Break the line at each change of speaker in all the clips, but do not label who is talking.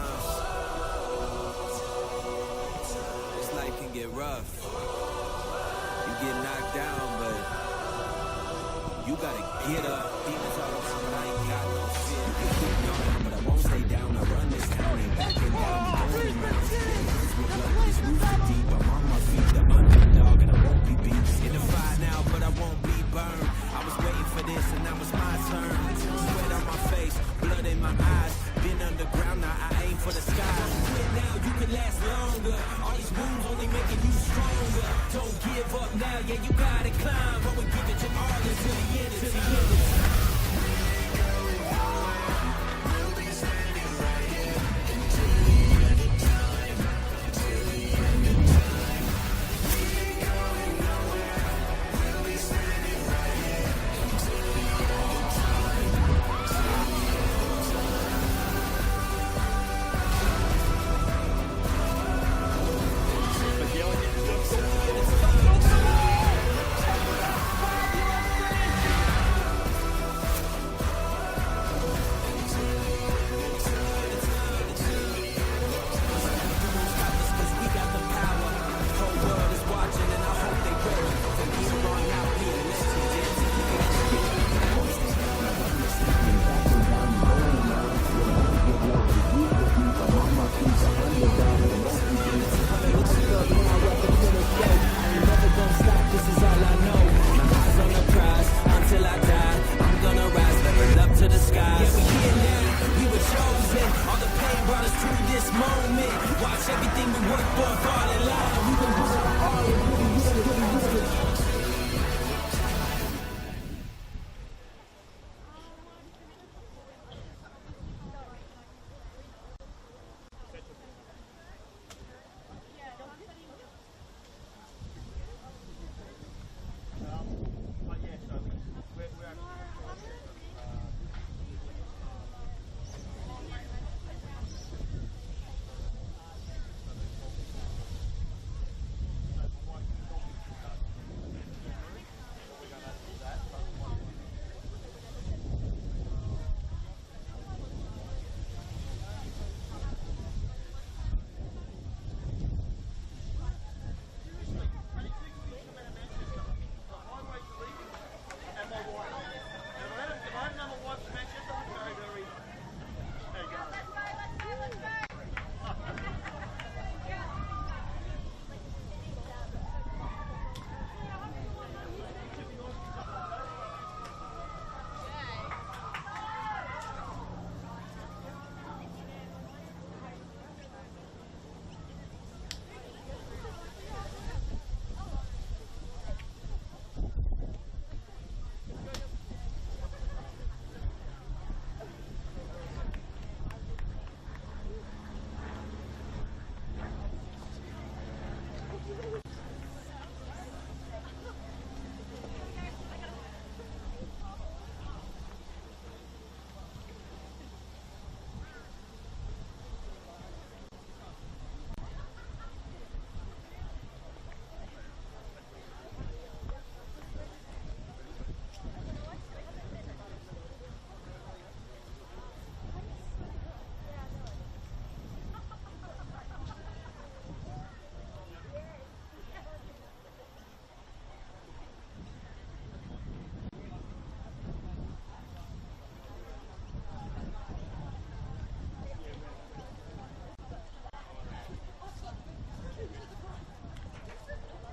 sometimes this life can get rough. You get knocked down, but you gotta get up. Demons all the time, I ain't got no fear. I keep going, but I won't stay down. I run this town, ain't backing down. I'm going around. This roots too deep. I'm on my feet, the underdog, and I won't be beat. In the fire now, but I won't be burned. I was waiting for this, and now it's my turn. Sweat on my face, blood in my eyes. Been underground, now I aim for the sky. Quit now, you can last longer. All these wounds only making you stronger. Don't give up now, yeah, you gotta climb. But we give it your all until the end, until the end. We'll be standing right here until the end of time. Until the end of time. We ain't going nowhere. We'll be standing right here until the end of time. Until the end of time.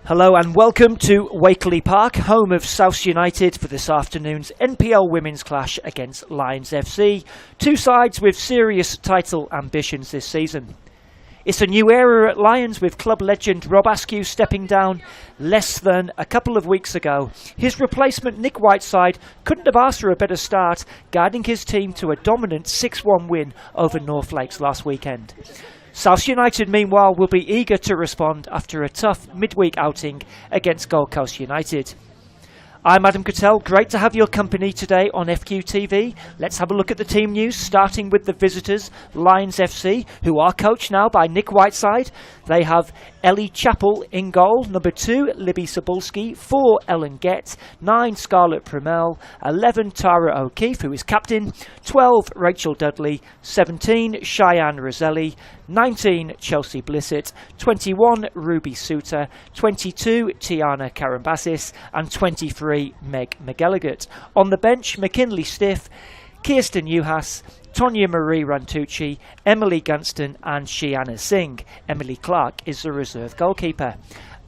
Hello and welcome to Wakeley Park, home of South United for this afternoon's NPL women's clash against Lions FC, two sides with serious title ambitions this season. It's a new era at Lions with club legend Rob Askew stepping down less than a couple of weeks ago. His replacement Nick Whiteside couldn't have asked for a better start, guiding his team to a dominant 6-1 win over North Lakes last weekend. South United, meanwhile, will be eager to respond after a tough midweek outing against Gold Coast United. I'm Adam Cattell. Great to have your company today on FQTV. Let's have a look at the team news, starting with the visitors, Lions FC, who are coached now by Nick Whiteside. They have Ellie Chappell in goal, number 2, Libby Sabulski, 4, Ellen Gett, 9, Scarlett Primel, 11, Tara O'Keefe, who is captain, 12, Rachel Dudley, 17, Cheyenne Roselli, 19, Chelsea Blissett, 21, Ruby Suter, 22, Tiana Karambassis, and 23, Meg McGilligan. On the bench, McKinley Stiff, Kirsten Uhas, Tonya Marie Rantucci, Emily Gunston and Shiana Singh. Emily Clark is the reserve goalkeeper.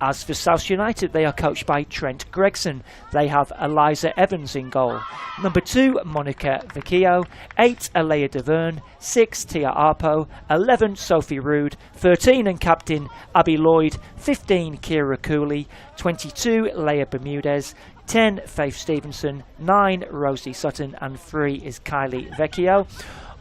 As for South United, they are coached by Trent Gregson. They have Eliza Evans in goal. Number 2, Monica Vecchio. 8, Alea Deverne. 6, Tia Arpo. 11, Sophie Rood. 13 and captain Abby Lloyd. 15, Kira Cooley. 22, Leah Bermudez. 10, Faith Stevenson. 9, Rosie Sutton. And 3 is Kylie Vecchio.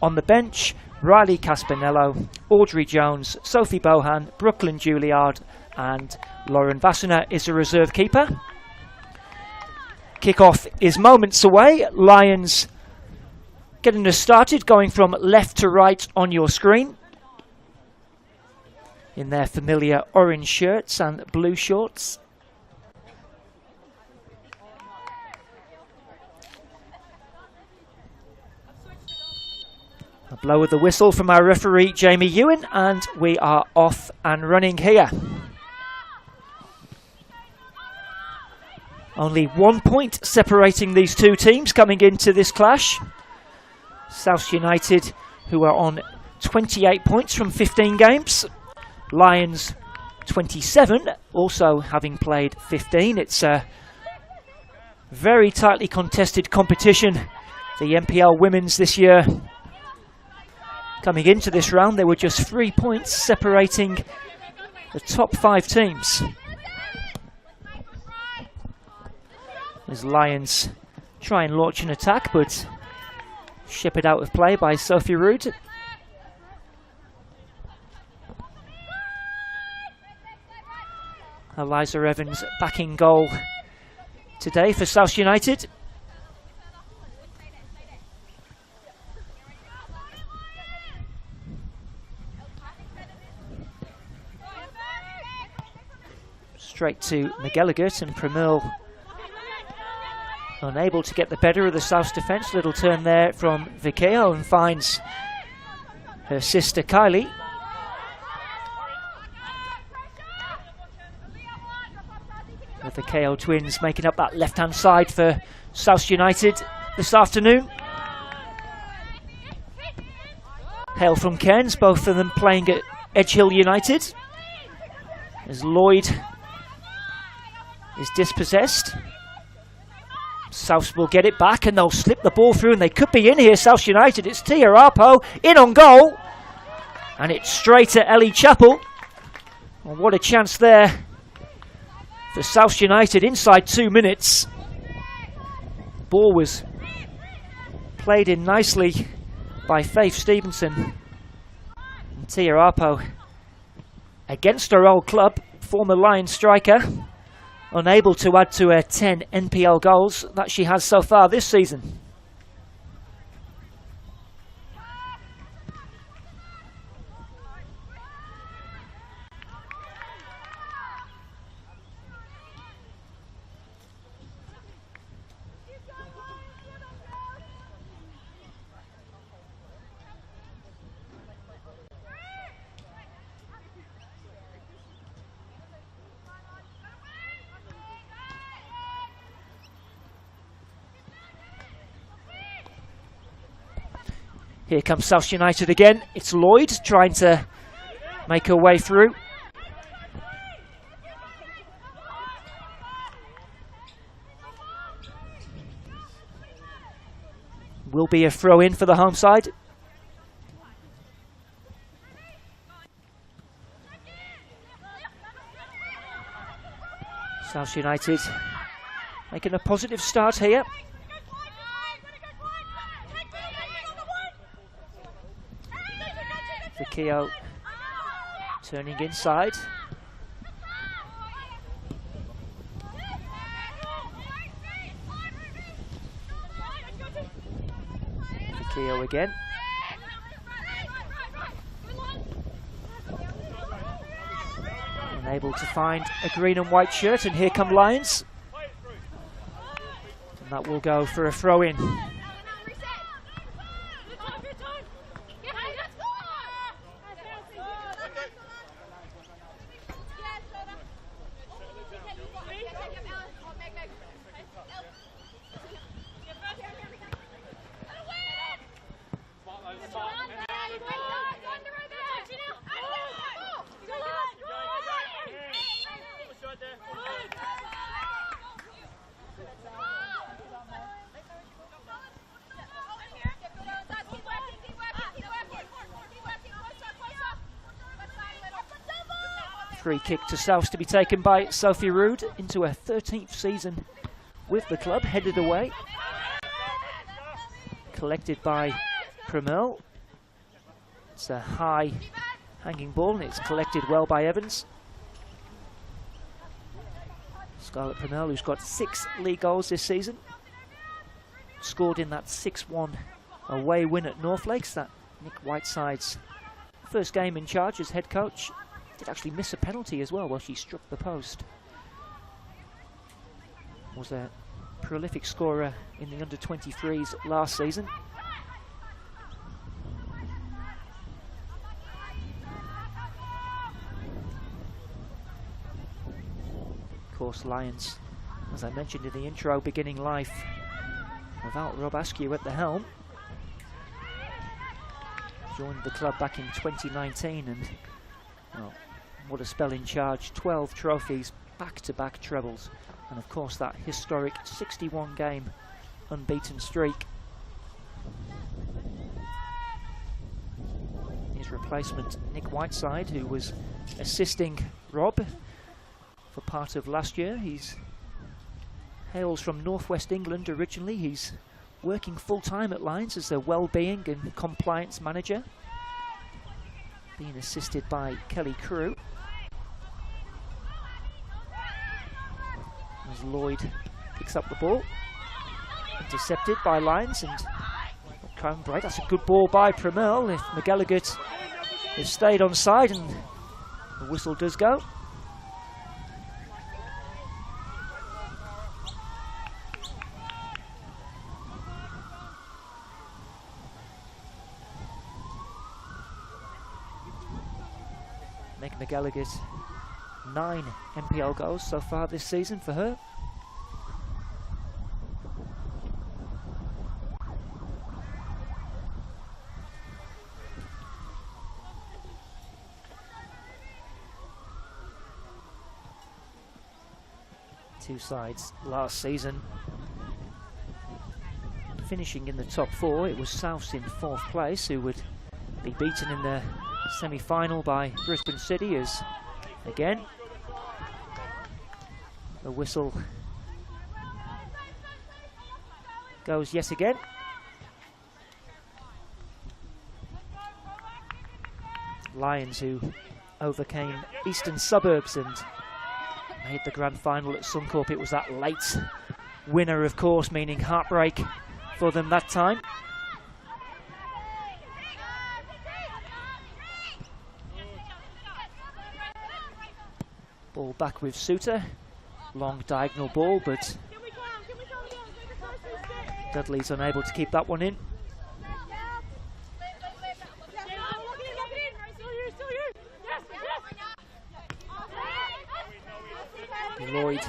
On the bench, Riley Caspanello, Audrey Jones, Sophie Bohan, Brooklyn Juilliard, and Lauren Vassiner is a reserve keeper. Kick-off is moments away. Lions getting us started, going from left to right on your screen in their familiar orange shirts and blue shorts. A blow of the whistle from our referee Jamie Ewan, and we are off and running here. Only 1 point separating these two teams coming into this clash. South United, who are on 28 points from 15 games. Lions 27, also having played 15. It's a very tightly contested competition. The NPL Women's this year. Coming into this round, there were just 3 points separating the top 5 teams. As Lions try and launch an attack, but shepherded out of play by Sophie Rood. Eliza Evans back in goal today for South United. Straight to McGilligan, and Primel unable to get the better of the South's defence. Little turn there from Vecchio, and finds her sister Kylie. The Vecchio twins making up that left-hand side for South United this afternoon. Hail from Cairns, both of them playing at Edgehill United. As Lloyd is dispossessed. South will get it back and they'll slip the ball through, and they could be in here, South United. It's Tia Arpo in on goal, and it's straight at Ellie Chappell. Well, what a chance there for South United inside 2 minutes. Ball was played in nicely by Faith Stevenson. And Tia Arpo, against her old club, former Lions striker, unable to add to her 10 NPL goals that she has so far this season. Here comes South United again. It's Lloyd trying to make her way through. Will be a throw in for the home side. South United making a positive start here. Vecchio turning inside. Theo again. Unable to find a green and white shirt, and here come Lions. And that will go for a throw-in. Free kick to South to be taken by Sophie Rood into her 13th season with the club, headed away. Collected by Pramel. It's a high hanging ball and it's collected well by Evans. Scarlett Pramel, who's got 6 league goals this season, scored in that 6-1 away win at North Lakes, that Nick Whiteside's first game in charge as head coach. Did actually miss a penalty as well while she struck the post. Was a prolific scorer in the under-23s last season. Of course, Lions, as I mentioned in the intro, beginning life without Rob Askew at the helm. Joined the club back in 2019 and, well, what a spell in charge. 12 trophies, back-to-back trebles, and of course that historic 61 game unbeaten streak. His replacement, Nick Whiteside, who was assisting Rob for part of last year. He's hails from northwest England originally. He's working full-time at Lions as their well-being and compliance manager, being assisted by Kelly Crew. As Lloyd picks up the ball, intercepted by Lions, and Bright. That's a good ball by Pramel. If McGilligan has stayed on side, and the whistle does go. Meg McGilligan, 9 NPL goals so far this season for her. Two sides last season finishing in the top 4. It was Souths in 4th place who would be beaten in the semi-final by Brisbane City, as again the whistle goes yet again. Lions, who overcame Eastern Suburbs and made the grand final at Suncorp. It was that late winner, of course, meaning heartbreak for them that time. Ball back with Suter. Long diagonal ball, but Dudley's unable to keep that one in. Lloyd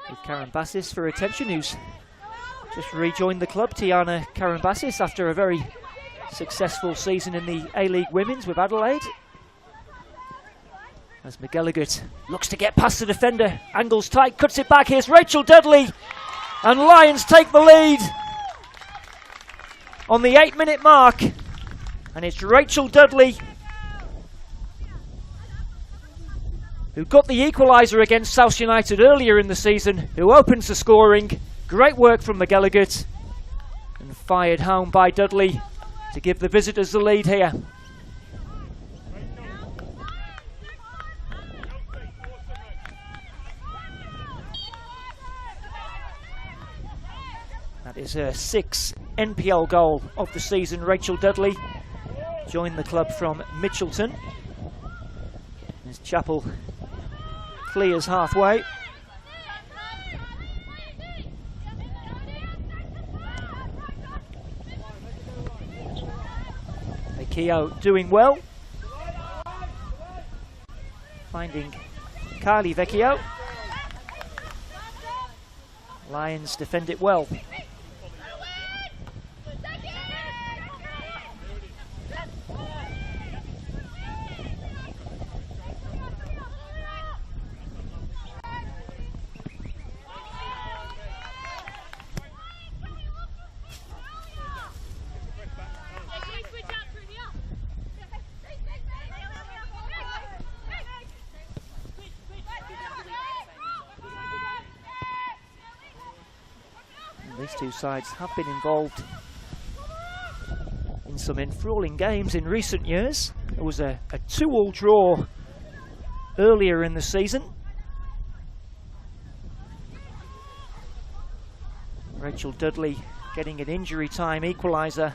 with Karen Bassis for attention, who's just rejoined the club. Tiana Karen Bassis after a very successful season in the A-League Women's with Adelaide. As McGilligan looks to get past the defender, angles tight, cuts it back. Here's Rachel Dudley, and Lions take the lead on the 8-minute mark, and it's Rachel Dudley who got the equaliser against South United earlier in the season, who opens the scoring. Great work from McGilligan, and fired home by Dudley to give the visitors the lead here. That is her 6th NPL goal of the season. Rachel Dudley joined the club from Mitchelton. As Chapel clears halfway. Vecchio doing well. Finding Kylie Vecchio. Lions defend it well. These two sides have been involved in some enthralling games in recent years. There was a 2-2 draw earlier in the season. Rachel Dudley getting an injury time equaliser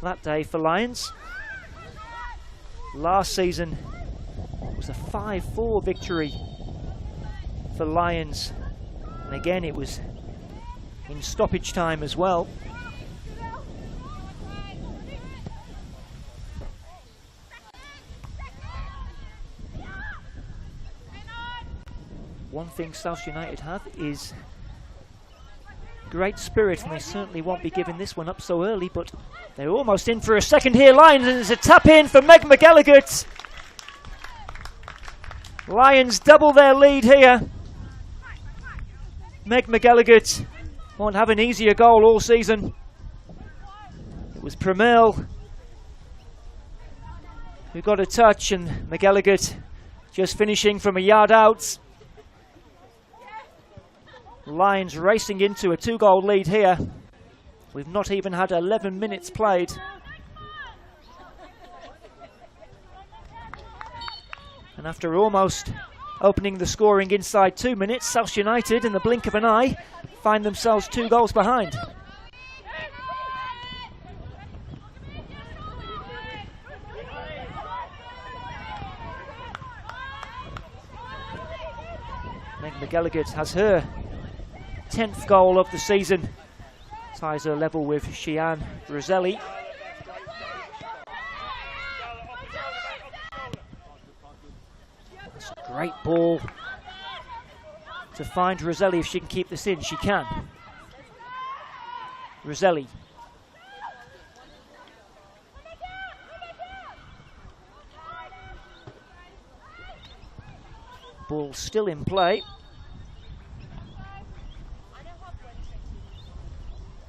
that day for Lions. Last season was a 5-4 victory for Lions, and again it was in stoppage time as well. One thing South United have is great spirit, and they certainly won't be giving this one up so early, but they're almost in for a second here. Lions, and there's a tap in for Meg McElligott. Lions double their lead here. Meg McElligott won't have an easier goal all season. It was Pramil who got a touch, and McElligott just finishing from a yard out. Lions racing into a 2-goal lead here. We've not even had 11 minutes played. And after almost opening the scoring inside 2 minutes, South United, in the blink of an eye, find themselves 2 goals behind. Meg McElligott has her 10th goal of the season. Ties her level with Shian Roselli. That's a great ball to find Roselli. If she can keep this in, she can. Roselli. Ball still in play.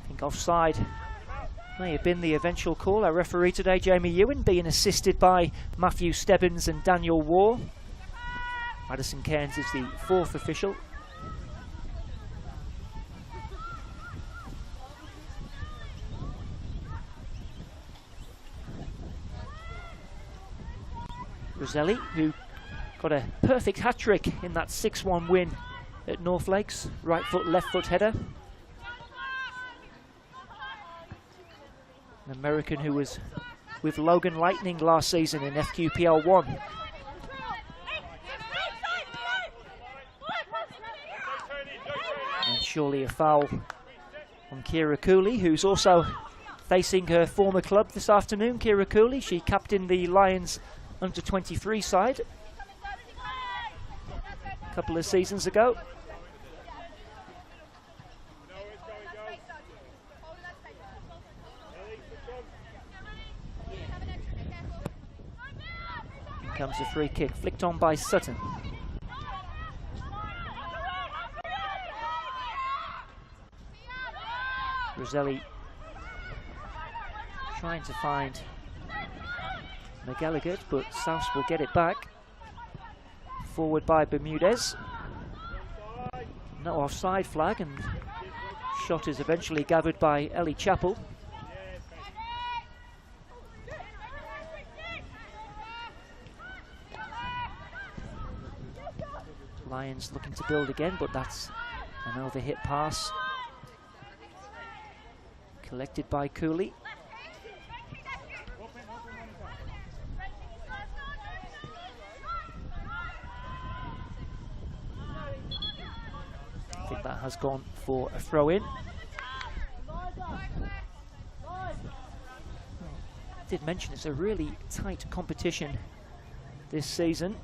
I think offside may have been the eventual call. Our referee today, Jamie Ewan, being assisted by Matthew Stebbins and Daniel Waugh. Madison Cairns is the 4th official. Roselli, who got a perfect hat-trick in that 6-1 win at North Lakes. Right foot, left foot header. An American who was with Logan Lightning last season in FQPL 1. And surely a foul on Kira Cooley, who's also facing her former club this afternoon. Kira Cooley, she captained the Lions under-23 side a couple of seasons ago. Here comes a free kick, flicked on by Sutton. Roselli trying to find McElligott, but South will get it back. Forward by Bermudez. No offside flag, and shot is eventually gathered by Ellie Chappell. Lions looking to build again, but that's an overhit pass. collected by Cooley. I think that has gone for a throw-in. I did mention it's a really tight competition this season.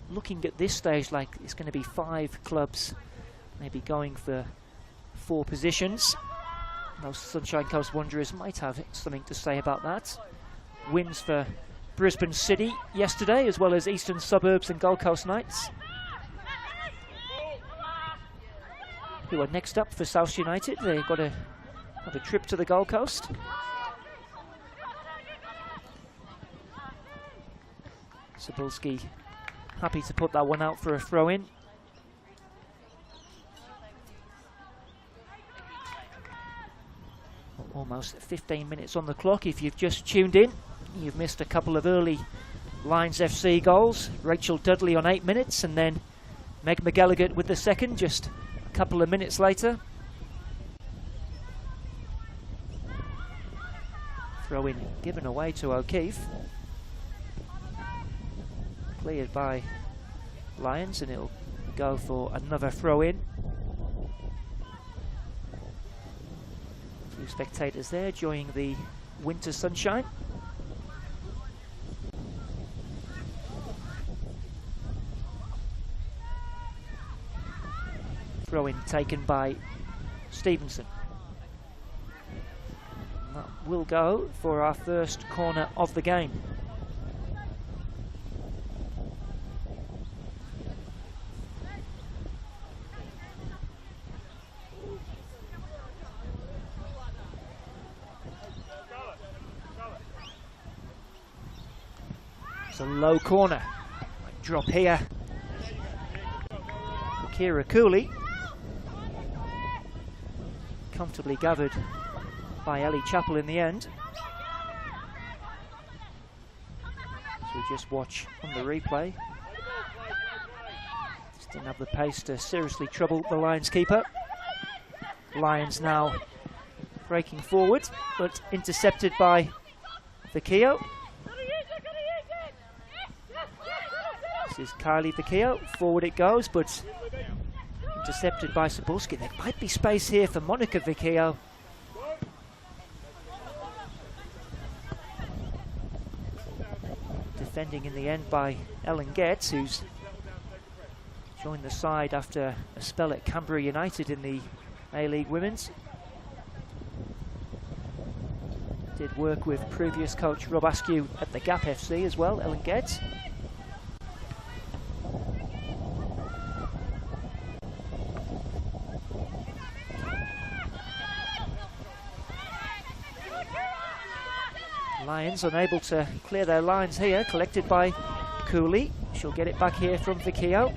Looking at this stage like it's going to be 5 clubs maybe going for 4 positions. Those Sunshine Coast Wanderers might have something to say about that. Wins for Brisbane City yesterday, as well as Eastern Suburbs and Gold Coast Knights, who are next up for South United. They've got another trip to the Gold Coast. Cebulski happy to put that one out for a throw-in. Almost 15 minutes on the clock. If you've just tuned in, you've missed a couple of early Lions FC goals. Rachel Dudley on 8 minutes, and then Meg McGilligan with the second just a couple of minutes later. Throw-in given away to O'Keefe. Cleared by Lions, and it'll go for another throw-in. Few spectators there enjoying the winter sunshine. Throw-in taken by Stevenson. And that will go for our first corner of the game. It's a low corner. Drop here. Kira Cooley. Comfortably gathered by Ellie Chappell in the end. So we just watch on the replay. Just didn't have the pace to seriously trouble the Lions keeper. Lions now breaking forward, but intercepted by Vicchio. This is Kylie Vicchio. Forward it goes, but intercepted by Cebulski. There might be space here for Monica Vicchio. Defending in the end by Ellen Getz, who's joined the side after a spell at Canberra United in the A-League Women's. Did work with previous coach Rob Askew at the Gap FC as well, Ellen Getz. Lions unable to clear their lines here, collected by Cooley. She'll get it back here from Vicchio.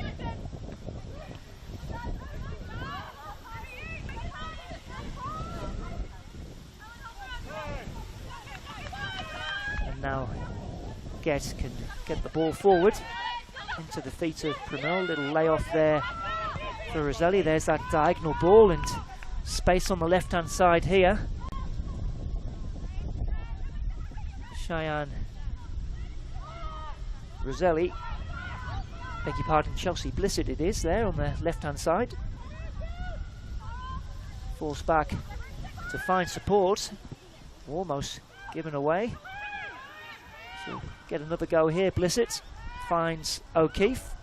And now Getz can get the ball forward into the feet of Primel. Little layoff there for Roselli. There's that diagonal ball and space on the left-hand side here. Cheyenne Roselli, beg your pardon, Chelsea Blissett it is there on the left-hand side. Falls back to find support, almost given away. She'll get another go here, Blissett finds O'Keefe.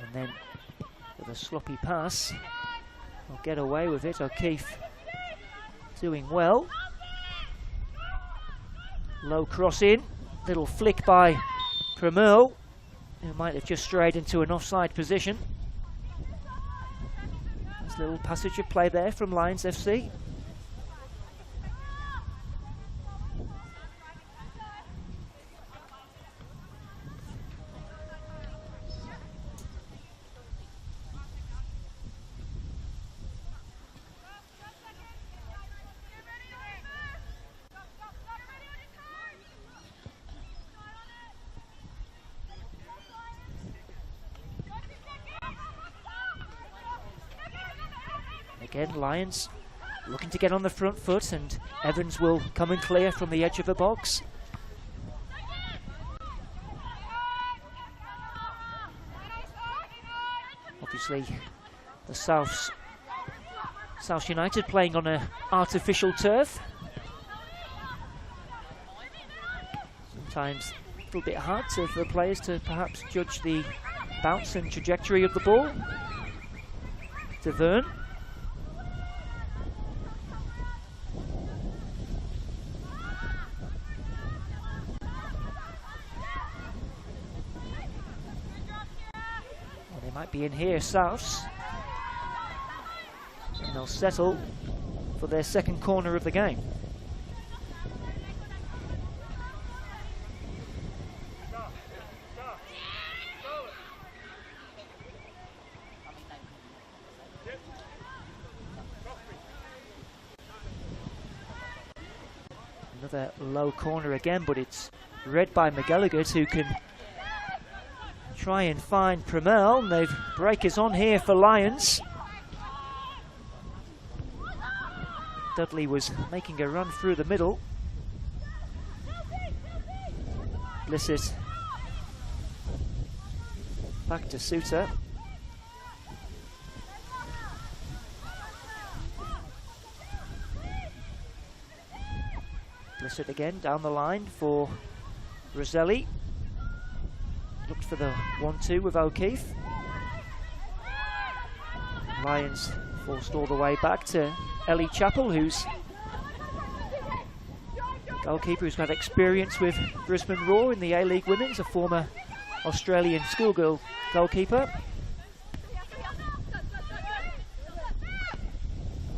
And then with a sloppy pass, will get away with it. O'Keefe doing well. Low cross in, little flick by Primel, who might have just strayed into an offside position. There's a little passage of play there from Lions FC. Again, Lions looking to get on the front foot, and Evans will come and clear from the edge of the box. Obviously, the South United playing on an artificial turf. Sometimes a little bit hard for the players to perhaps judge the bounce and trajectory of the ball. To Vern. Well, they might be in here, Souths. And they'll settle for their second corner of the game. Another low corner again, but it's read by McGilligan, who can try and find Pramel, and they've breakers on here for Lions. Dudley was making a run through the middle. Blissett back to Suter. Blissett again down the line for Roselli. Looked for the 1-2 with O'Keefe. Lions forced all the way back to Ellie Chappell, who's goalkeeper who's had experience with Brisbane Roar in the A-League Women's, a former Australian schoolgirl goalkeeper.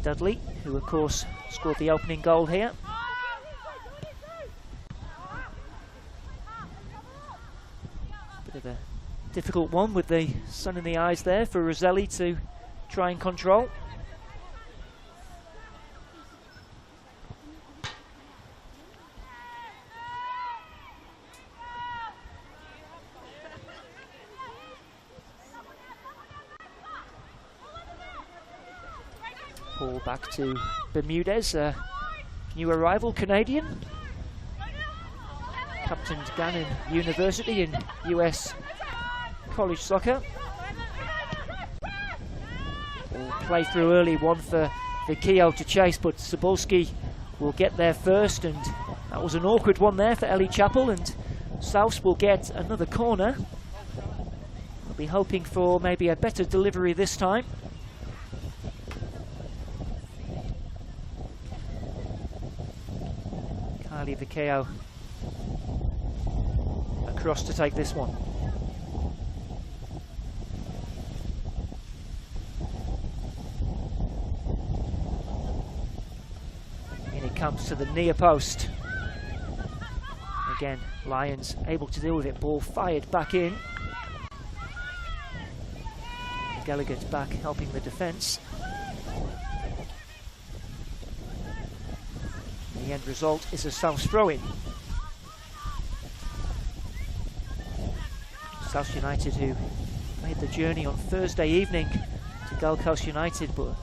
Dudley, who of course scored the opening goal here. Bit of a difficult one with the sun in the eyes there for Roselli to try and control. Ball back to Bermudez, a new arrival Canadian. Captained Gannon University in US college soccer. Ball play through early, one for Keogh to chase, but Cebulski will get there first, and that was an awkward one there for Ellie Chappell, and Souths will get another corner. We'll be hoping for maybe a better delivery this time. Kylie Vikeo across to take this one. In it comes to the near post. Again, Lions able to deal with it. Ball fired back in. Gallagher's back helping the defence. The end result is a South throw-in. South United, who made the journey on Thursday evening to Gold Coast United, but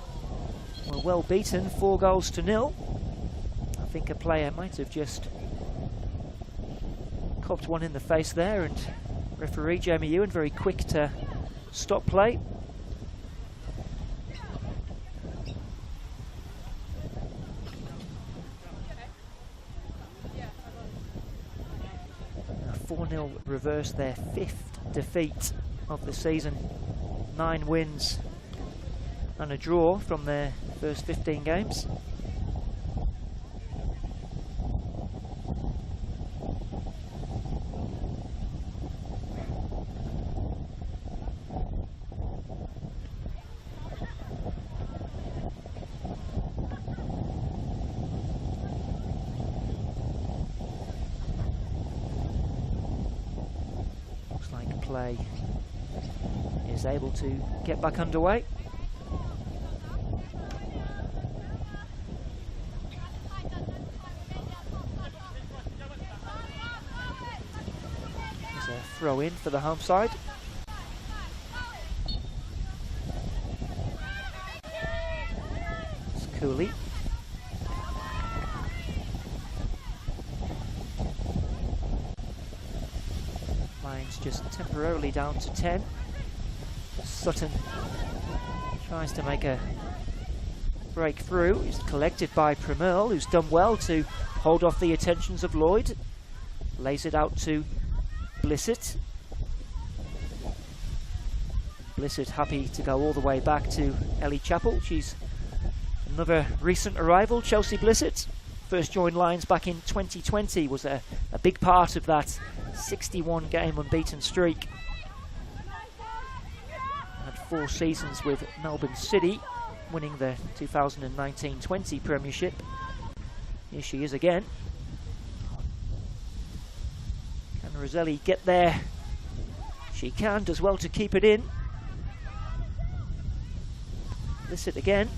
were well beaten, 4-0. I think a player might have just copped one in the face there, and referee Jamie Ewan very quick to stop play. A 4-0 reverse, their 5th defeat of the season. 9 wins and a draw from their first 15 games. Play is able to get back underway. There's a throw in for the home side. Cooley. Lions just temporarily down to 10. Sutton tries to make a breakthrough. He's collected by Premerle, who's done well to hold off the attentions of Lloyd. Lays it out to Blissett. Blissett happy to go all the way back to Ellie Chappell. She's another recent arrival, Chelsea Blissett. First joined Lions back in 2020, was a big part of that 61 game unbeaten streak. Had 4 seasons with Melbourne City, winning the 2019-20 Premiership. Here she is again. Can Roselli get there? She can, does well to keep it in. Blissett again.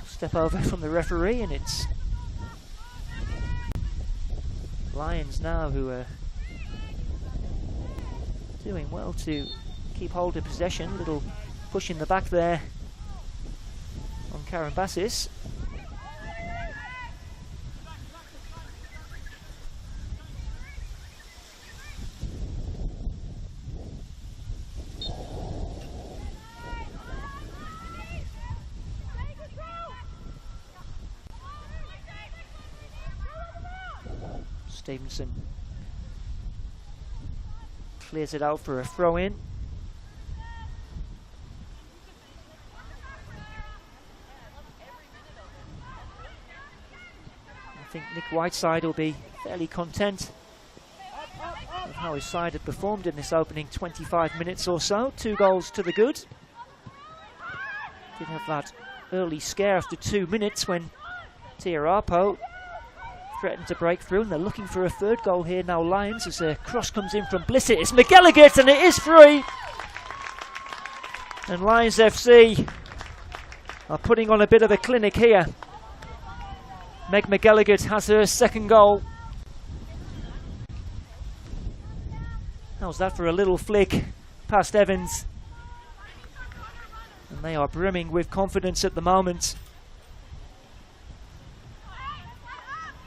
Step over from the referee, and it's Lions now who are doing well to keep hold of possession. Little push in the back there on Karambassis. Stevenson clears it out for a throw-in. I think Nick Whiteside will be fairly content with how his side had performed in this opening 25 minutes or so. 2 goals to the good. Did have that early scare after 2 minutes when Tia Arpo threatened to break through, and they're looking for a 3rd goal here now, Lions, as a cross comes in from Blissett. It's McElligott, and it is free! And Lions FC are putting on a bit of a clinic here. Meg McElligott has her 2nd goal. How's that for a little flick past Evans? And they are brimming with confidence at the moment.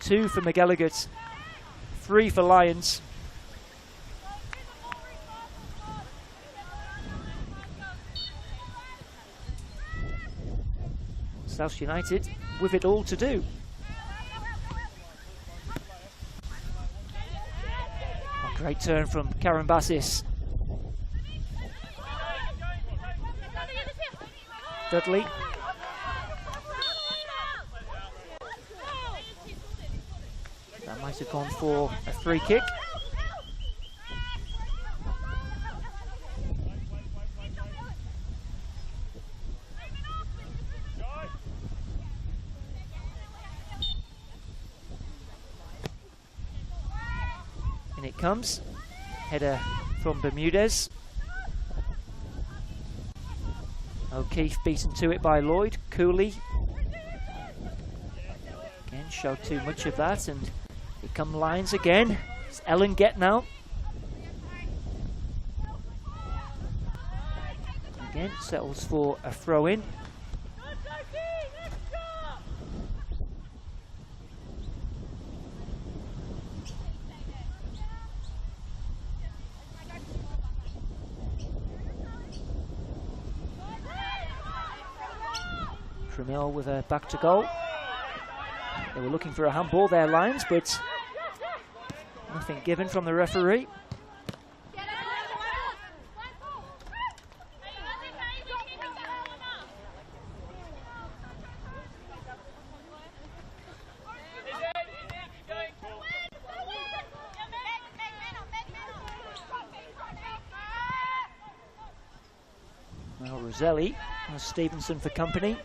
2 for McElligott, 3 for Lions. South United with it all to do. A great turn from Karambassis. Dudley. That might have gone for a free kick. In it comes. Header from Bermudez. O'Keefe beaten to it by Lloyd. Cooley. Again, showed too much of that, and here come Lions again. It's Ellen Get now. Again, settles for a throw-in. Premerle with a back to goal. They were looking for a handball there, Lions, but nothing given from the referee. Now Roselli has Stevenson for company.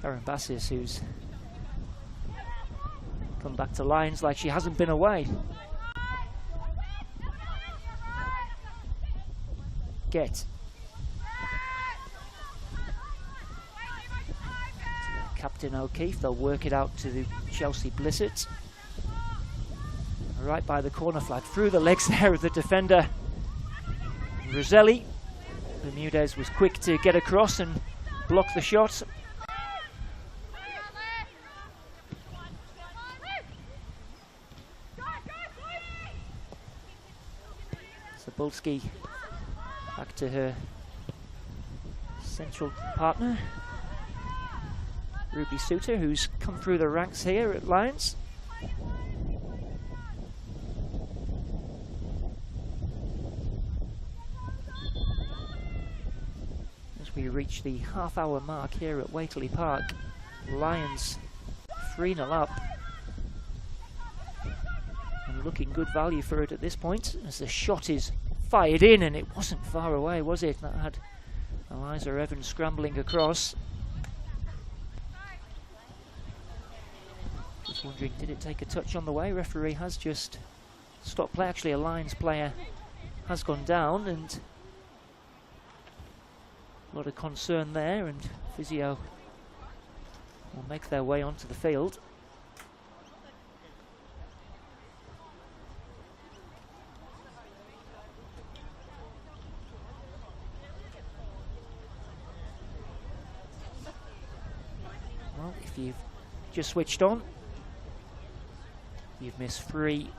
Karen Bassis, who's come back to Lions like she hasn't been away. Get. Captain O'Keefe, they'll work it out to the Chelsea Blissett. Right by the corner flag, through the legs there of the defender. Roselli. Bermudez was quick to get across and block the shot. Zabulski back to her central partner, Ruby Suter, who's come through the ranks here at Lions. As we reach the half-hour mark here at Wakeley Park, Lions 3-0 up. And looking good value for it at this point, as the shot is fired in, and it wasn't far away, was it? That had Eliza Evans scrambling across. Just wondering, did it take a touch on the way? Referee has just stopped play. Actually, a Lions player has gone down, and a lot of concern there, and physio will make their way onto the field. Well, if you've just switched on, you've missed 3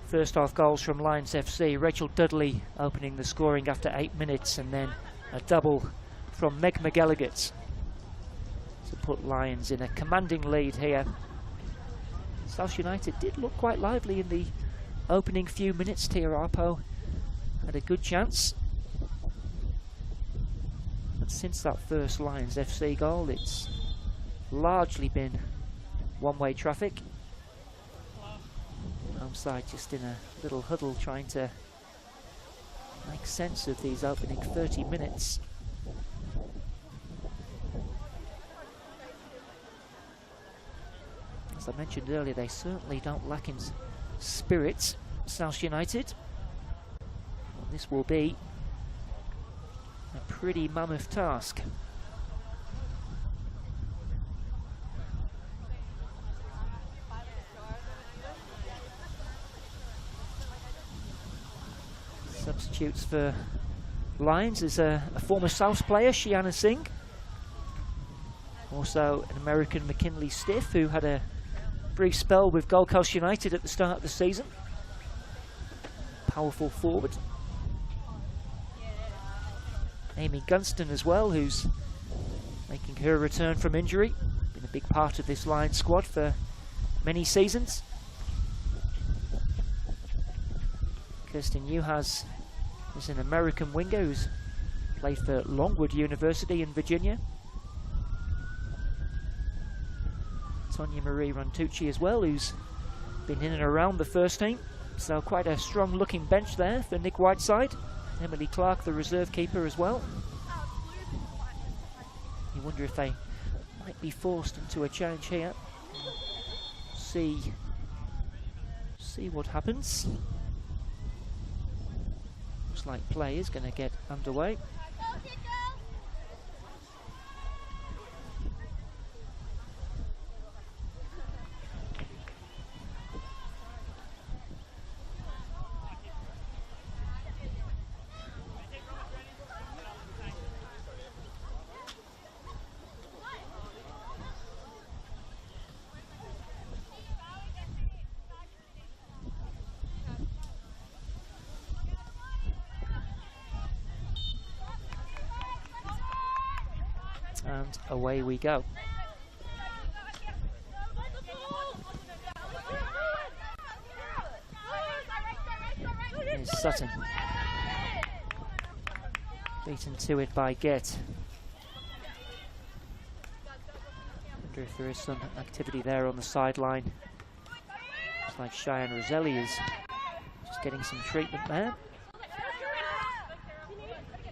first half goals from Lions FC. Rachel Dudley opening the scoring after 8 minutes, and then a double from Meg McGilligan to put Lions in a commanding lead here. South United did look quite lively in the opening few minutes. Tia Arpo had a good chance. But since that first Lions FC goal, it's largely been one-way traffic. Home side just in a little huddle trying to make sense of these opening 30 minutes. As I mentioned earlier, they certainly don't lack in spirit, South United. And this will be a pretty mammoth task. Substitutes for Lions is a former South player, Shiana Singh. Also an American, McKinley Stiff, who had a brief spell with Gold Coast United at the start of the season. Powerful forward. Amy Gunston as well, who's making her return from injury. Been a big part of this Lions squad for many seasons. Kirsten Newhouse is an American winger who's played for Longwood University in Virginia. Tonya Marie Rantucci as well, who's been in and around the first team. So quite a strong looking bench there for Nick Whiteside. Emily Clark, the reserve keeper, as well. You wonder if they might be forced into a change here. See what happens. Looks like play is going to get underway. And away we go. Here's Sutton. Beaten to it by Get. Wonder if there is some activity there on the sideline. Looks like Cheyenne Roselli is just getting some treatment there.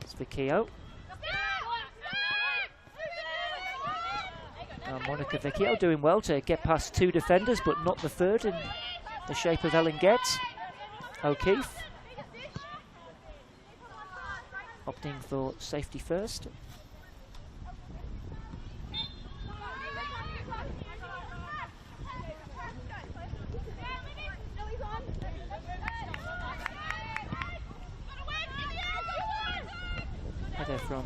It's Vikio. Monica Vecchio doing well to get past two defenders, but not the third in the shape of Ellen Getz. O'Keefe opting for safety first. Header from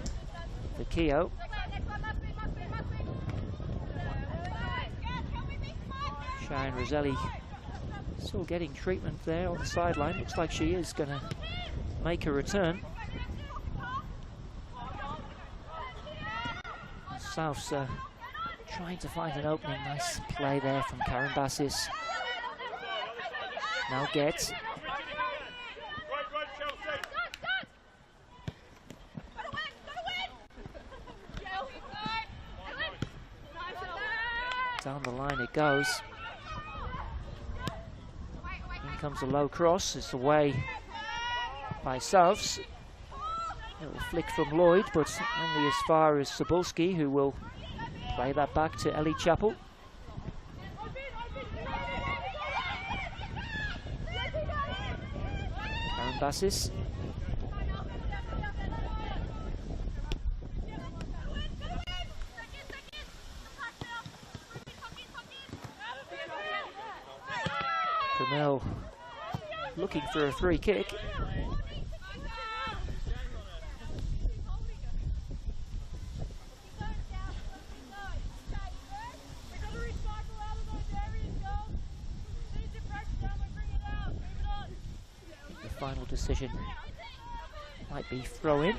Vecchio. Cheyenne Roselli still getting treatment there on the sideline. Looks like she is going to make a return. South's trying to find an opening. Nice play there from Karen Bassis. Now Getz. Down the line it goes. In comes a low cross. It's away by Souths. It will flick from Lloyd, but only as far as Cebulski, who will play that back to Ellie Chappell. Karen Bassis. Pramil looking for a free kick. The final decision might be throw in.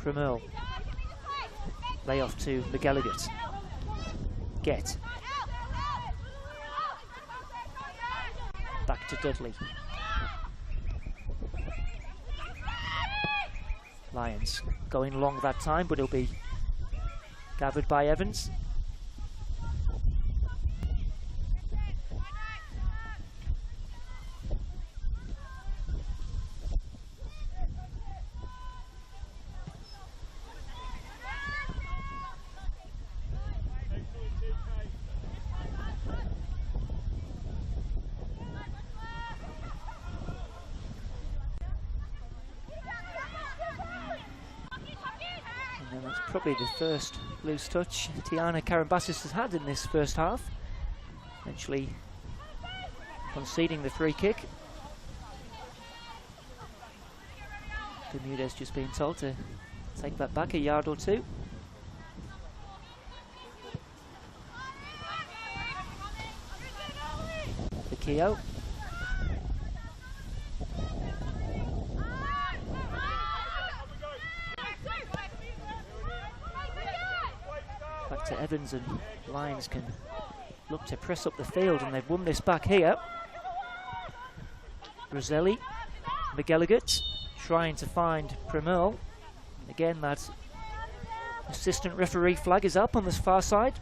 Pramil. Lay off to McElligott. Get. Back to Dudley. Lions going long that time, but it'll be gathered by Evans. And that's probably the first loose touch Tiana Karambassis has had in this first half. Eventually conceding the free kick. Bermudez just being told to take that back a yard or two. Vecchio. Back to Evans, and Lions can look to press up the field, and they've won this back here. Roselli, McElligott trying to find Pramil. Again, that assistant referee flag is up on this far side.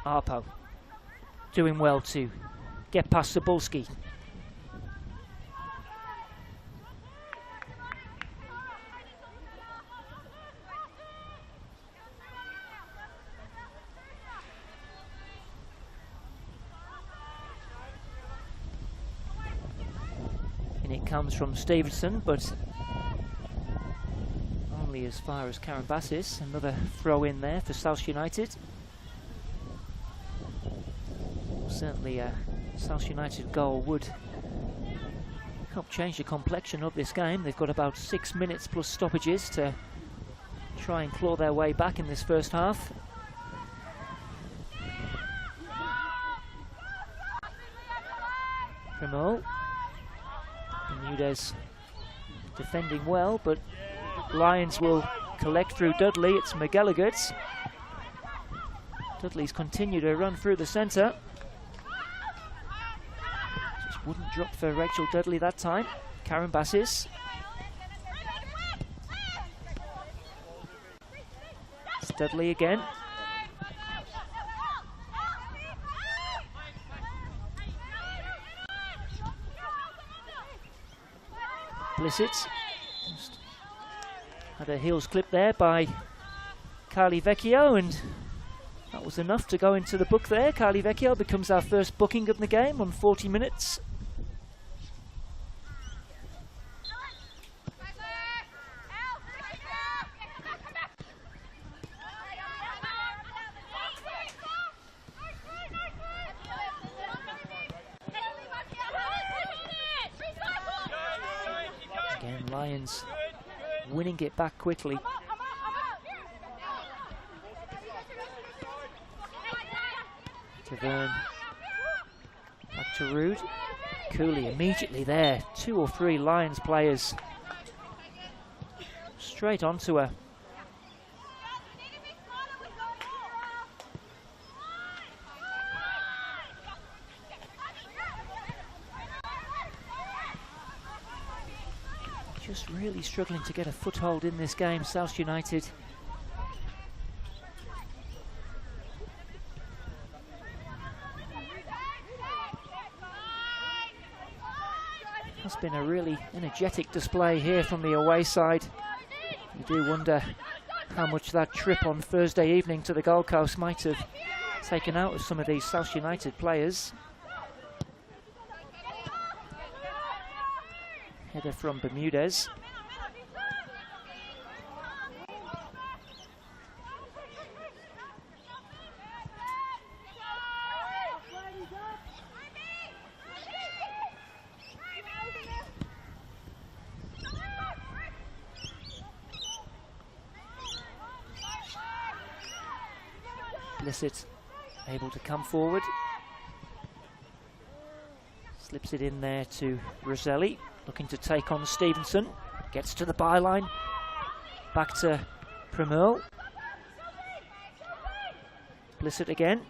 Arpo doing well to get past Cebulski. And it comes from Stevenson, but only as far as Karen Bassis. Another throw in there for South United. Certainly a South United goal would help change the complexion of this game. They've got about 6 minutes plus stoppages to try and claw their way back in this first half. Pramil. Bermudez defending well, but Lions will collect through Dudley. It's McGilligan. Dudley's continued to run through the centre. Just wouldn't drop for Rachel Dudley that time. Karen Bassis. It's Dudley again. Blissett. Just had her heels clipped there by Carly Vecchio, and that was enough to go into the book there. Carly Vecchio becomes our first booking of the game on 40 minutes. Again, Lions winning it back quickly. Taverne back to Rood. Cooley immediately there. 2 or 3 Lions players straight onto her. Just really struggling to get a foothold in this game, South United. It's been a really energetic display here from the away side. You do wonder how much that trip on Thursday evening to the Gold Coast might have taken out of some of these South United players. Header from Bermudez. Blissett able to come forward. Slips it in there to Roselli. Looking to take on Stevenson. Gets to the byline. Back to Primel. Blissett again.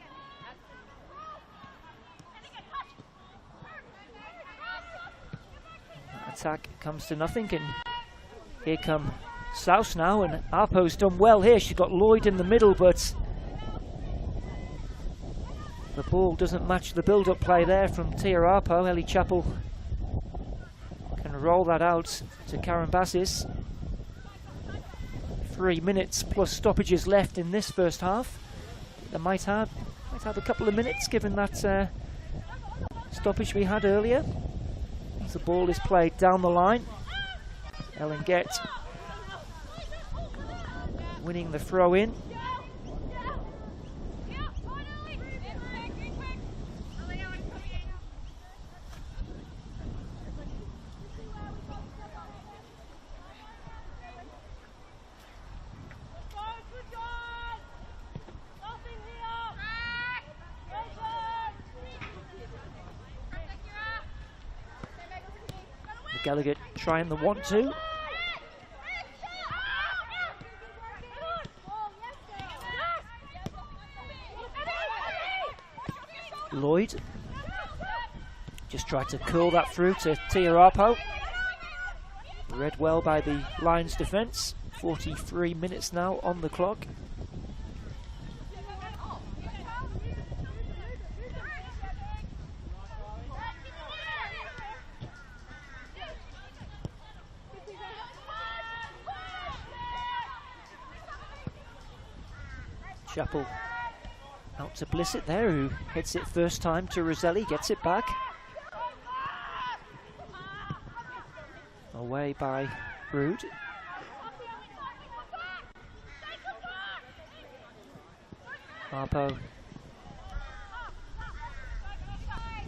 Attack comes to nothing, and here come South now, and Arpo's done well here. She's got Lloyd in the middle, but the ball doesn't match the build-up play there from Tia Arpo. Ellie Chappell can roll that out to Karen Bassis. 3 minutes plus stoppages left in this first half. They might have a couple of minutes given that stoppage we had earlier. As the ball is played down the line. Ellen Gett winning the throw in. Gallagher trying the 1-2. Lloyd just tried to curl that through to Tia Arpo. Read well by the Lions defence. 43 minutes now on the clock. Chappell out to Blissett there, who hits it first time to Roselli, gets it back. Away by Rood. Arpo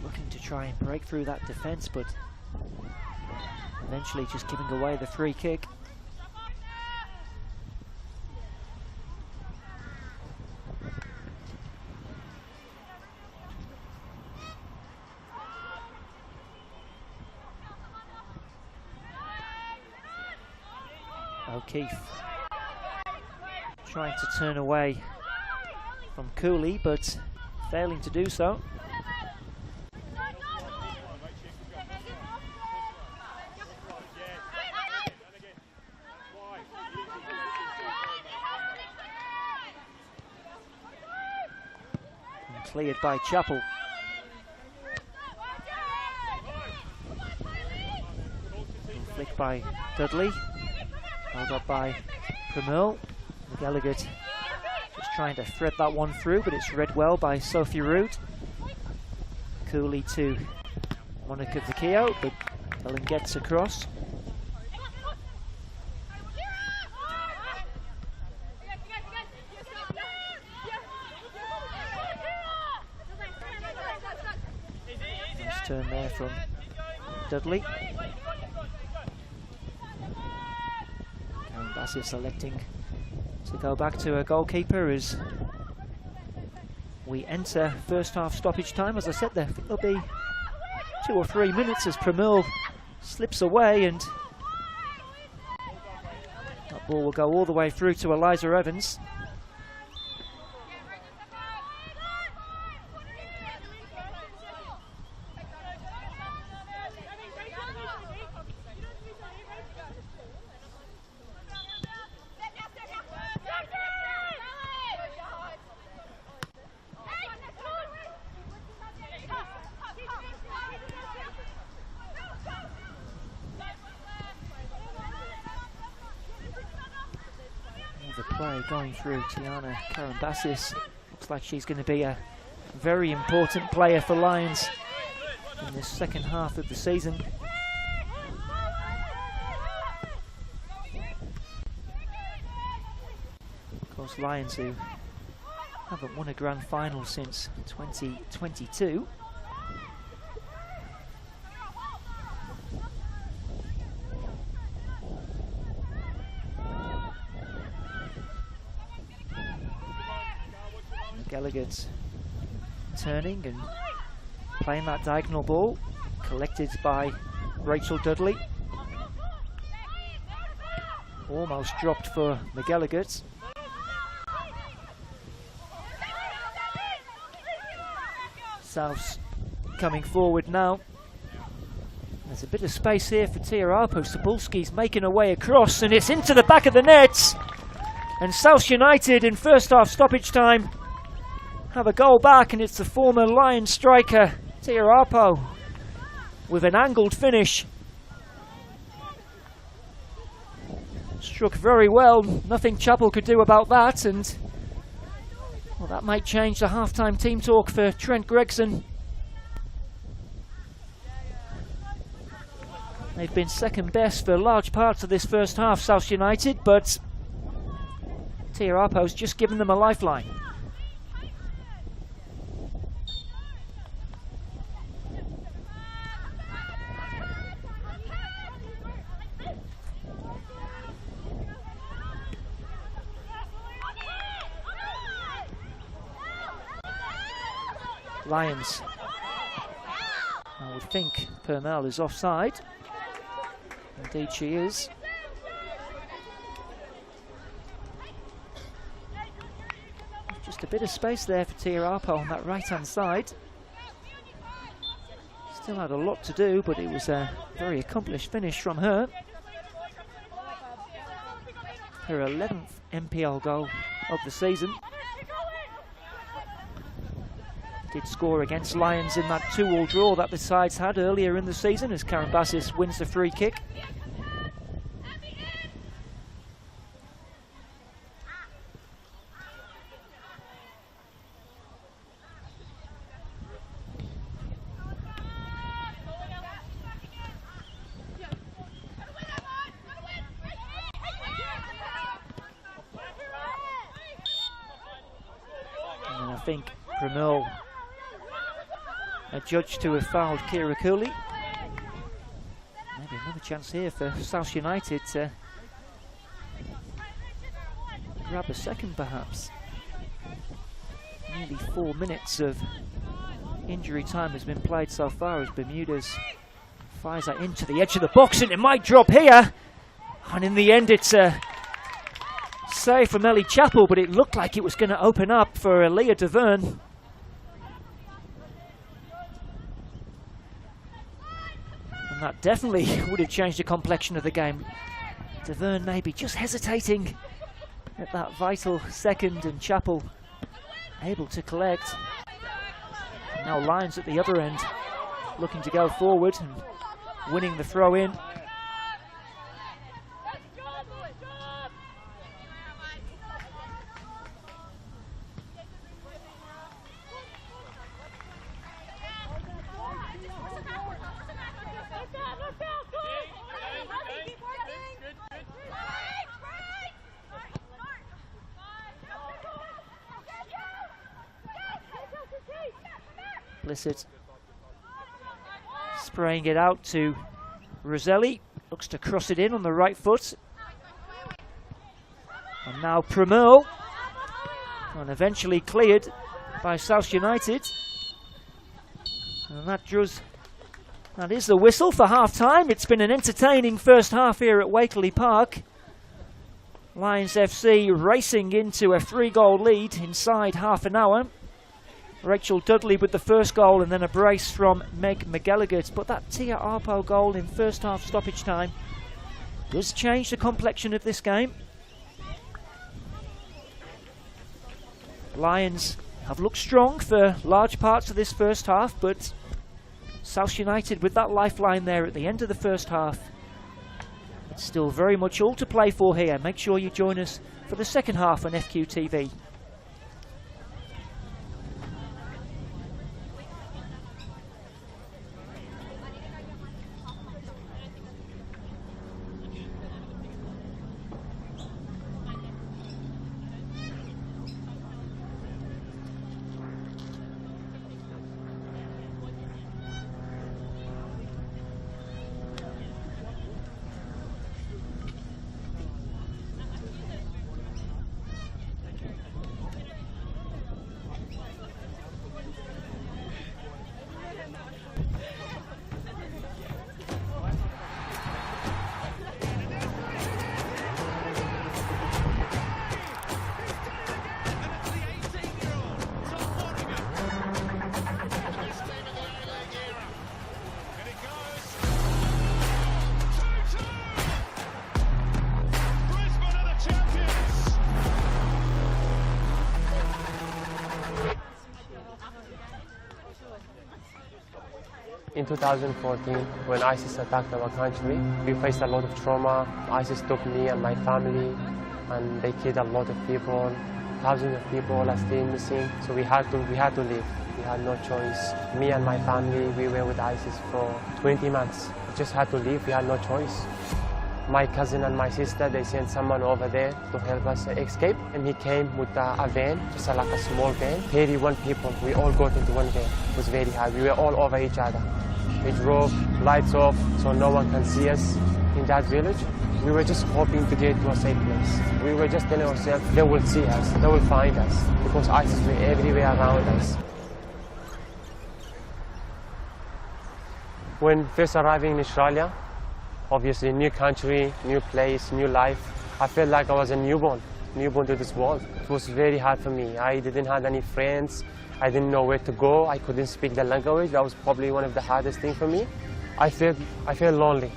looking to try and break through that defence, but eventually just giving away the free kick. O'Keefe trying to turn away from Cooley, but failing to do so. And cleared by Chappell. Flick by Dudley, held up by Pramil. McElligott just trying to thread that one through, but it's read well by Sophie Rood. Cooley to Monica Vecchio, but Ellen gets across. Nice turn there from Dudley. Bassett selecting to go back to a goalkeeper as we enter first half stoppage time. As I said, there will be 2 or 3 minutes as Pramil slips away, and that ball will go all the way through to Eliza Evans. The play going through Tiana Karambassis. Looks like she's going to be a very important player for Lions in this second half of the season. Of course, Lions, who haven't won a grand final since 2022. McElligott turning and playing that diagonal ball, collected by Rachel Dudley. Almost dropped for McElligott. South's coming forward now. There's a bit of space here for Tia Arpo. Sapulski's making her way across, and it's into the back of the net. And South United in first half stoppage time have a goal back, and it's the former Lions striker Tia Arpo with an angled finish. Struck very well, nothing Chappell could do about that, and well, that might change the half-time team talk for Trent Gregson. They've been second best for large parts of this first half, South United, but Tia Arpo's just given them a lifeline. Lions, I would think Purnell is offside. Indeed she is. Just a bit of space there for Tia Arpo on that right hand side. Still had a lot to do, but it was a very accomplished finish from her. Her 11th NPL goal of the season. Did score against Lions in that 2-2 draw that the sides had earlier in the season as Karambassis wins the free kick. And I think Pramil adjudged to have fouled Kira Cooley. Maybe another chance here for South United to grab a second perhaps. Nearly 4 minutes of injury time has been played so far as Bermudez fires that into the edge of the box, and it might drop here. And in the end, it's a save from Ellie Chappell, but it looked like it was going to open up for Leah DeVerne. And that definitely would have changed the complexion of the game. DeVerne maybe just hesitating at that vital second, and Chappell able to collect. And now Lyons at the other end, looking to go forward and winning the throw in. Blissett spraying it out to Roselli, looks to cross it in on the right foot. And now Pramil, and eventually cleared by South United. And that is the whistle for half-time. It's been an entertaining first half here at Wakeley Park. Lions FC racing into a 3-goal lead inside half an hour. Rachel Dudley with the first goal, and then a brace from Meg McGilligan. But that Tia Arpo goal in first half stoppage time does change the complexion of this game. Lions have looked strong for large parts of this first half, but South United with that lifeline there at the end of the first half. It's still very much all to play for here. Make sure you join us for the second half on FQTV.
In 2014, when ISIS attacked our country, we faced a lot of trauma. ISIS took me and my family, and they killed a lot of people. Thousands of people are still missing, so we had to leave. We had no choice. Me and my family, we were with ISIS for 20 months. We just had to leave, we had no choice. My cousin and my sister, they sent someone over there to help us escape, and he came with a van, just like a small van. 31 people, we all got into one van. It was very hard, we were all over each other. We drove lights off so no one can see us in that village. We were just hoping to get to a safe place. We were just telling ourselves they will see us, they will find us, because ISIS were everywhere around us. When first arriving in Australia, obviously new country, new place, new life, I felt like I was a newborn to this world. It was very hard for me. I didn't have any friends. I didn't know where to go. I couldn't speak the language. That was probably one of the hardest things for me. I felt lonely.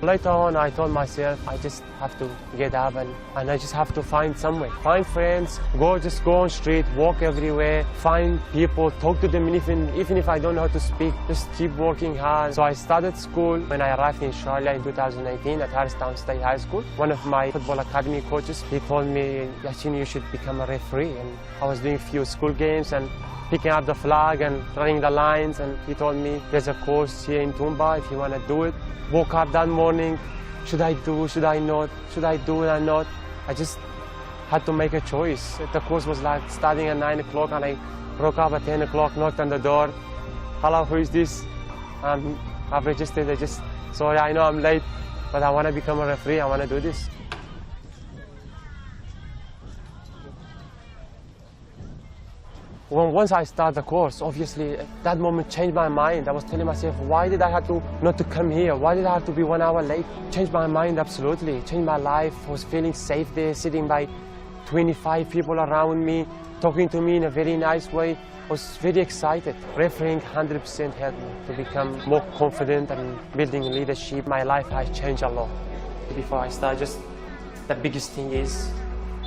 Later on, I told myself, I just have to get up and I just have to find somewhere. Find friends, just go on street, walk everywhere, find people, talk to them, even if I don't know how to speak, just keep working hard. So I started school when I arrived in Australia in 2018 at Harristown State High School. One of my football academy coaches, he told me, Yachin, you should become a referee. And I was doing a few school games and picking up the flag and running the lines, and he told me, there's a course here in Toomba if you want to do it. Woke up that morning, should I do, should I not, should I do it or not? I just had to make a choice. The course was like starting at 9 o'clock, and I woke up at 10 o'clock, knocked on the door. Hello, who is this? I've registered, sorry, I know I'm late, but I want to become a referee, I want to do this. Once I start the course, obviously that moment changed my mind. I was telling myself, why did I have to not to come here? Why did I have to be 1 hour late? Changed my mind absolutely, changed my life. I was feeling safe there, sitting by 25 people around me, talking to me in a very nice way. I was very excited. Refereeing 100% helped me to become more confident and building leadership. My life has changed a lot. Before I start, just the biggest thing is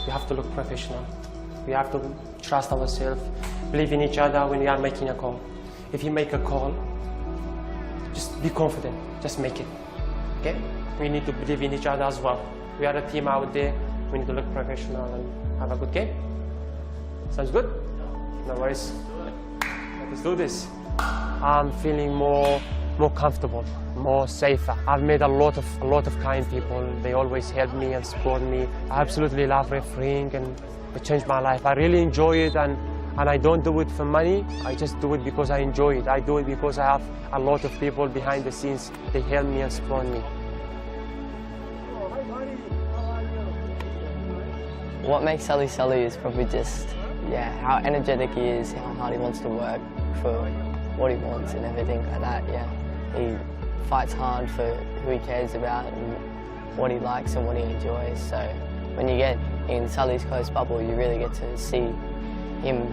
we have to look professional. We have to trust ourselves, believe in each other when we are making a call. If you make a call, just be confident, just make it, okay? We need to believe in each other as well. We are a team out there, we need to look professional and have a good game. Sounds good? No worries. Let's do this. I'm feeling more comfortable, more safer. I've met a lot of kind people. They always help me and support me. I absolutely love refereeing and it changed my life. I really enjoy it and I don't do it for money. I just do it because I enjoy it. I do it because I have a lot of people behind the scenes. They help me and support me.
What makes Sully Sully is probably just, how energetic he is, how hard he wants to work for what he wants and everything like that, He fights hard for who he cares about and what he likes and what he enjoys. So when you get in Sully's close bubble, you really get to see him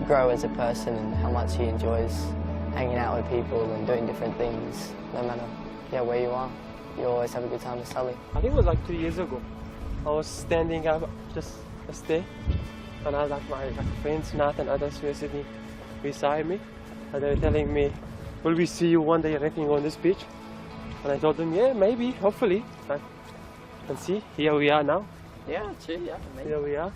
grow as a person and how much he enjoys hanging out with people and doing different things, no matter where you are. You always have a good time with Sully.
I think it was like 2 years ago. I was standing up just there, and I was my friends, Nat and others were sitting beside me, and they were telling me, will we see you one day refereeing on this pitch? And I told them, yeah, maybe, hopefully. And see, here we are now.
Yeah, true, maybe.
Here we are.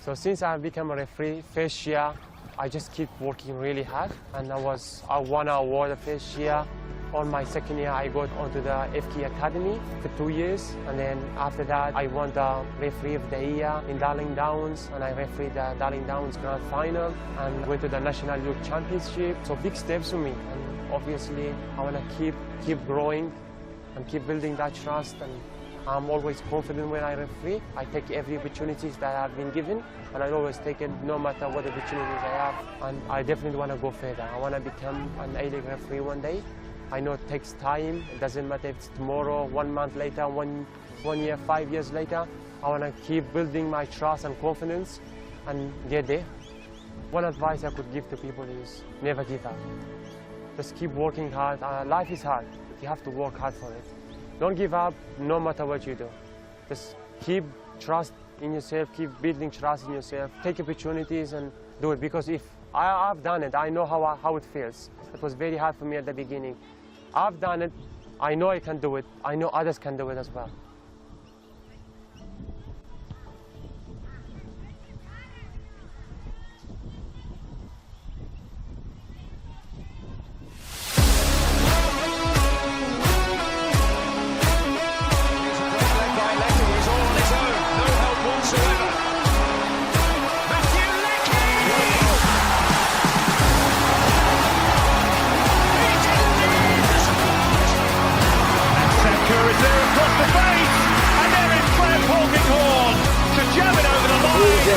So since I've become a referee, first year, I just keep working really hard, and I won an award the first year. On my second year, I got onto the FK Academy for 2 years, and then after that, I won the Referee of the Year in Darling Downs, and I refereed the Darling Downs Grand Final, and went to the National Youth Championship. So big steps for me, and obviously, I want to keep growing and keep building that trust. And I'm always confident when I referee. I take every opportunity that I've been given, and I always take it no matter what opportunities I have. And I definitely want to go further. I want to become an A-League referee one day. I know it takes time. It doesn't matter if it's tomorrow, 1 month later, one year, 5 years later. I want to keep building my trust and confidence and get there. One advice I could give to people is never give up. Just keep working hard. Life is hard. You have to work hard for it. Don't give up no matter what you do. Just keep trust in yourself, keep building trust in yourself. Take opportunities and do it, because if I've done it, I know how it feels. It was very hard for me at the beginning. I've done it, I know I can do it, I know others can do it as well.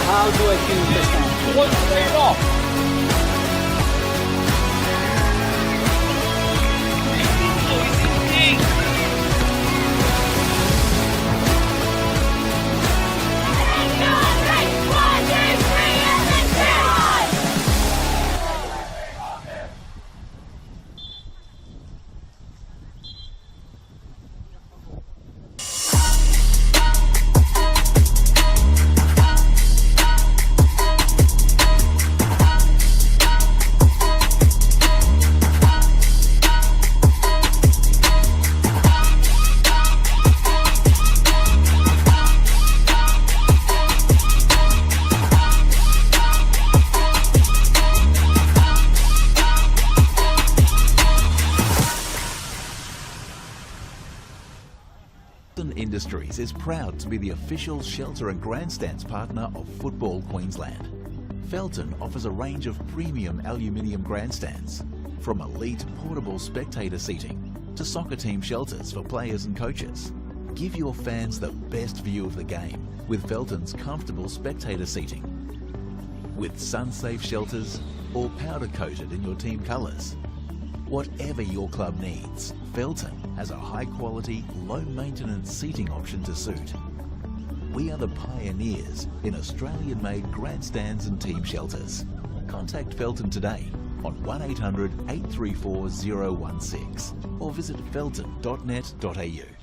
How do I finish this time? One straight off.
Industries is proud to be the official shelter and grandstands partner of Football Queensland. Felton offers a range of premium aluminium grandstands, from elite portable spectator seating to soccer team shelters for players and coaches. Give your fans the best view of the game with Felton's comfortable spectator seating. with sun-safe shelters or powder-coated in your team colours. Whatever your club needs, Felton has a high-quality, low-maintenance seating option to suit. We are the pioneers in Australian-made grandstands and team shelters. Contact Felton today on 1800 834 016 or visit felton.net.au.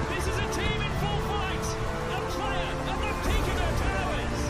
This is a team in full flight, a player at the peak of their powers.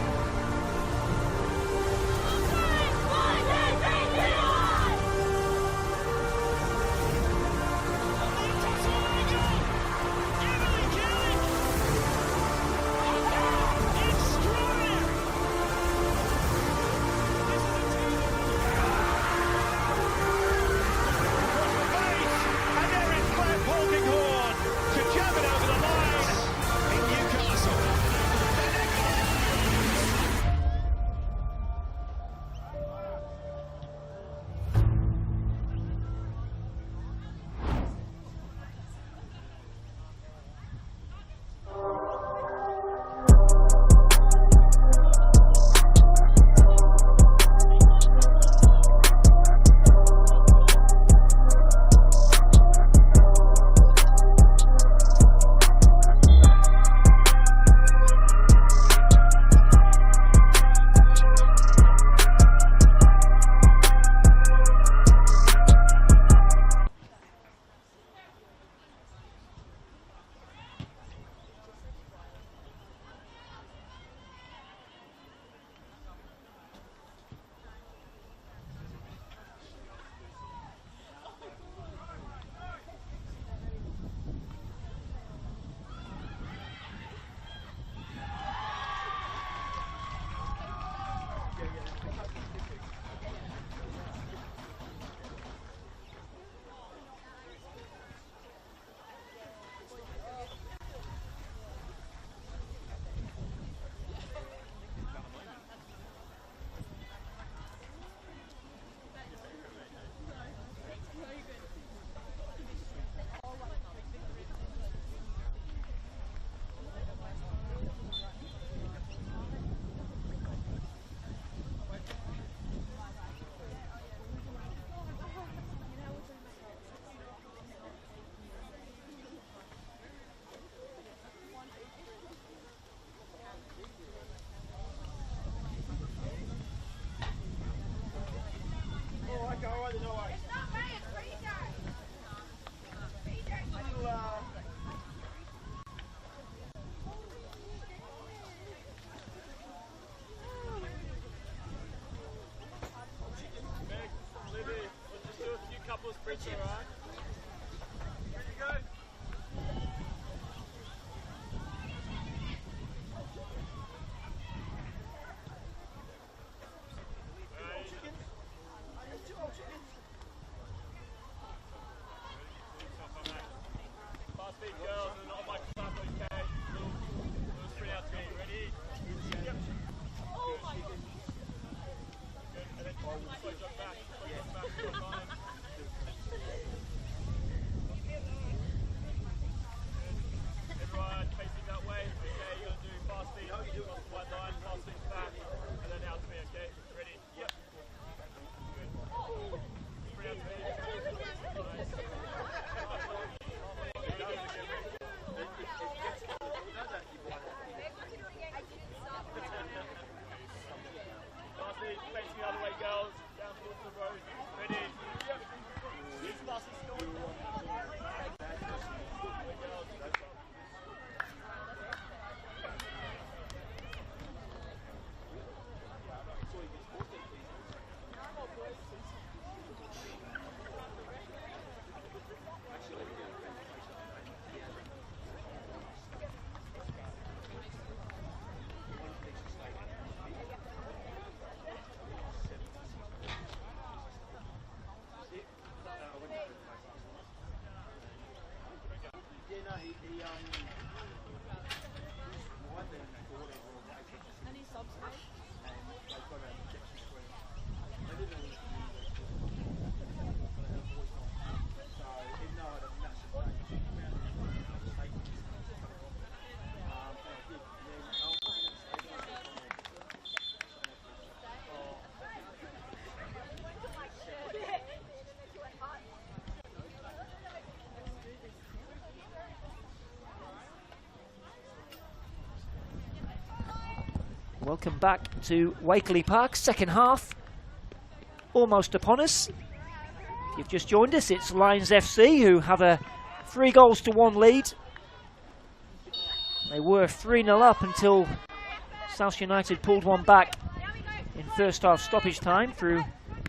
Facing the other way, girls. Down
Welcome back to Wakeley Park. Second half almost upon us. If you've just joined us, it's Lions FC who have a 3-1 lead. They were 3-0 up until South United pulled one back in first half stoppage time through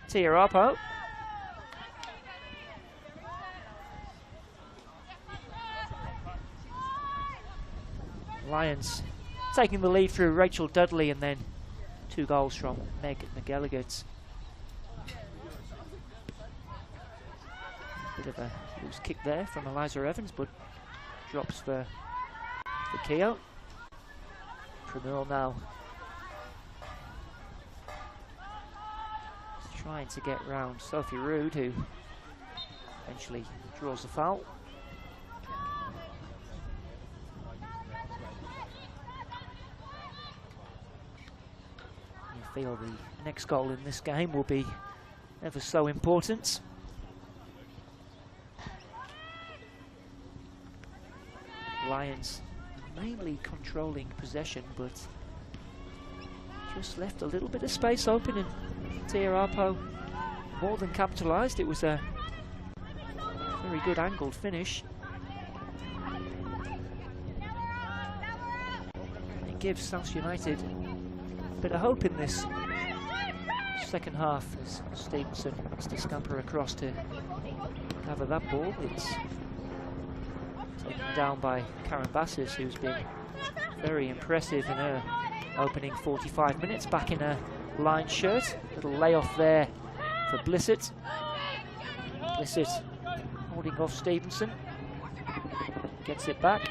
Tia Arpo. Lions taking the lead through Rachel Dudley and then 2 goals from Meg McGilligan. Bit of a loose kick there from Eliza Evans, but drops for Keogh. Pramil now trying to get round Sophie Rood, who eventually draws the foul. You feel the next goal in this game will be ever so important. Lions mainly controlling possession, but just left a little bit of space open, and Tia Arpo more than capitalised. It was a very good angled finish. And it gives South United a bit of hope in this second half as Stevenson wants to scamper across to gather that ball. It's taken down by Karen Bassis, who's been very impressive in her opening 45 minutes, back in a line shirt. Little layoff there for Blissett. Blissett holding off Stevenson. Gets it back.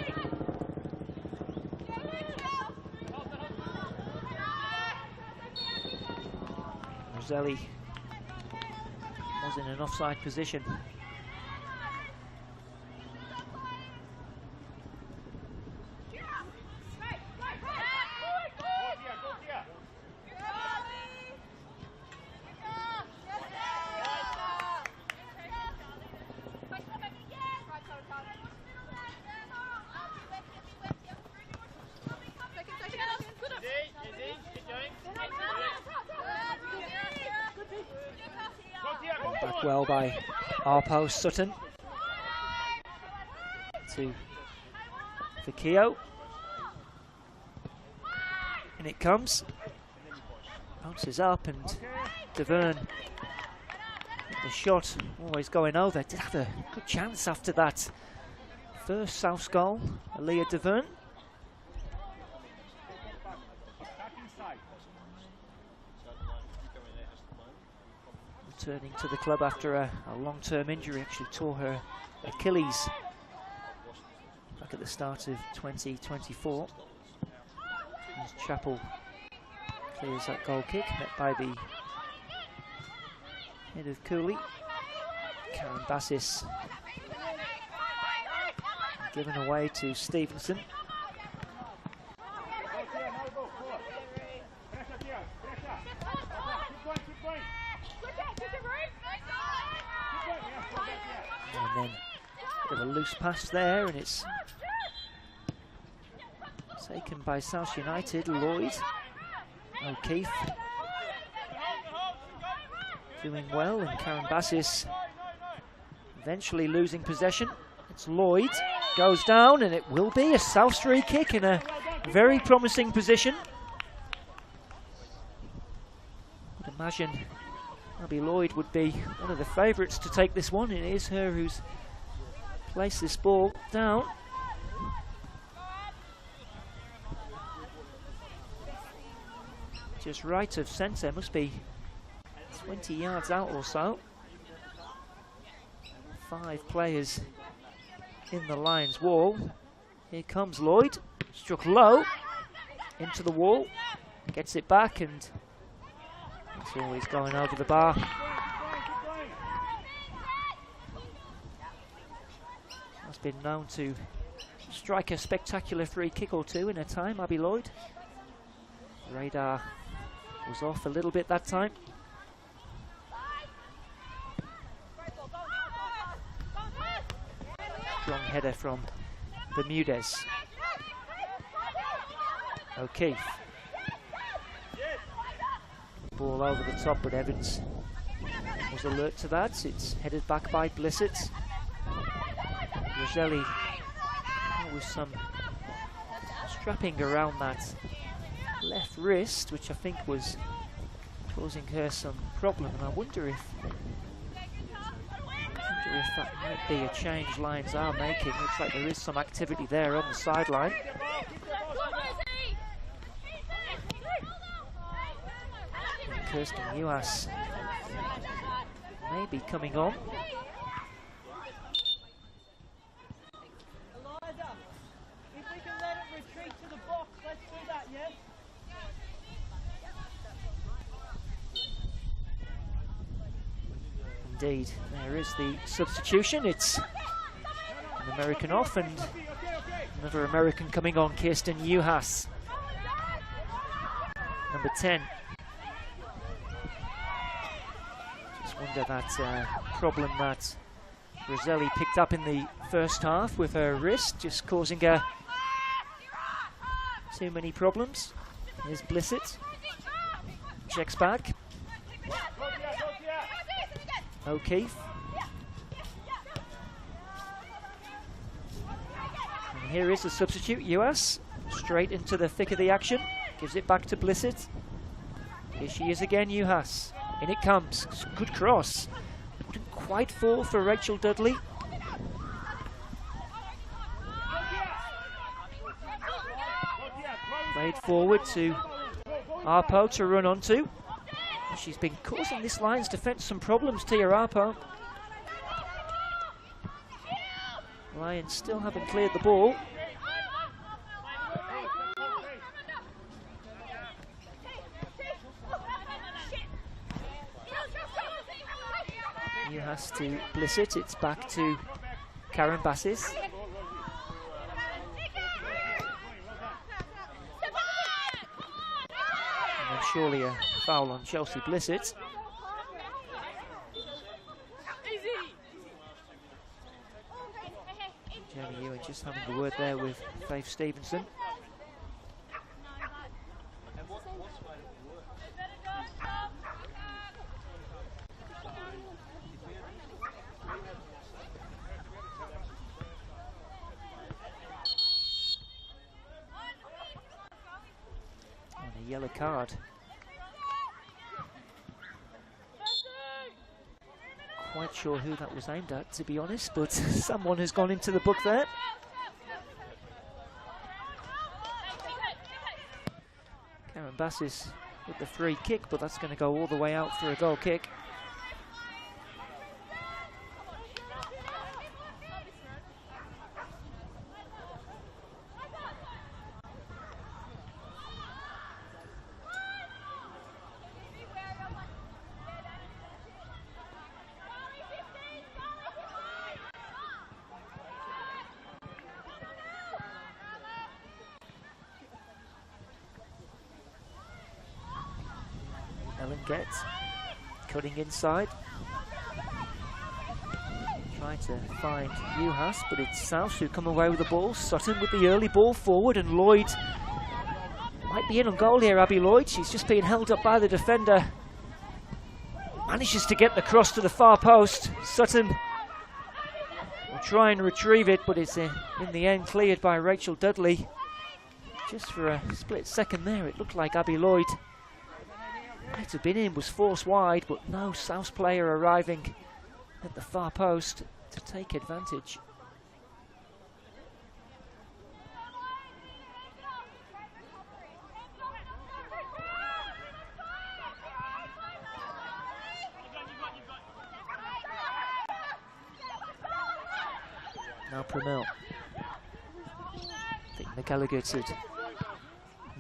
Roselli was in an offside position. Back well by Arpo. Sutton to Keogh. And it comes. Bounces up, and Deverne, the shot always going over. Did have a good chance after that first South's goal. Aaliyah Deverne. Returning to the club after a long-term injury, actually tore her Achilles back at the start of 2024. As Chappell clears that goal kick, met by the head of Cooley. Karen Bassis given away to Stevenson. And then a bit of a loose pass there, and it's taken by South United. Lloyd, O'Keefe doing well, and Karen Bassis eventually losing possession. It's Lloyd, goes down, and it will be a South free kick in a very promising position. I'd imagine Abby Lloyd would be one of the favourites to take this one. It is her who's placed this ball down. Just right of centre, must be 20 yards out or so. 5 players in the Lions wall. Here comes Lloyd, struck low into the wall, gets it back, and it's always going over the bar. Has been known to strike a spectacular free kick or two in a time, Abby Lloyd. Radar was off a little bit that time. Strong header from Bermudez. O'Keefe ball over the top, but Evans was alert to that. It's headed back by Blissett. Roselli with some strapping around that left wrist, which I think was causing her some problem, and I wonder if that might be a change Lions are making. Looks like there is some activity there on the sideline. And Kirsten Uas may be coming on. Indeed, there is the substitution. It's an American off and another American coming on, Kirsten Uhas, number 10. Just wonder that problem that Roselli picked up in the first half with her wrist, just causing her too many problems. Here's Blissett, checks back. O'Keefe. And here is the substitute, US, straight into the thick of the action. Gives it back to Blissett. Here she is again, Uhas. In it comes. Good cross. Didn't quite fall for Rachel Dudley. Played forward to Arpo to run onto. She's been causing this Lions defence some problems, Tia Arpo. Lions still haven't cleared the ball. Uhas to Blissett, it's back to Karen Bassis. And then surely a foul on Chelsea Blissett. Jamie Ewan just having a word there with Faith Stevenson. And a yellow card. Quite sure who that was aimed at, to be honest, but someone has gone into the book there. Karen Bassis with the free kick, but that's going to go all the way out for a goal kick. Gets cutting inside, trying to find Uhas, but it's South who come away with the ball. Sutton with the early ball forward, and Lloyd might be in on goal here. Abby Lloyd, she's just being held up by the defender, manages to get the cross to the far post. Sutton will try and retrieve it, but it's in the end cleared by Rachel Dudley. Just for a split second there, it looked like Abby Lloyd might have been in, was forced wide, but no South player arriving at the far post to take advantage. Now Pramil. I think McElligott had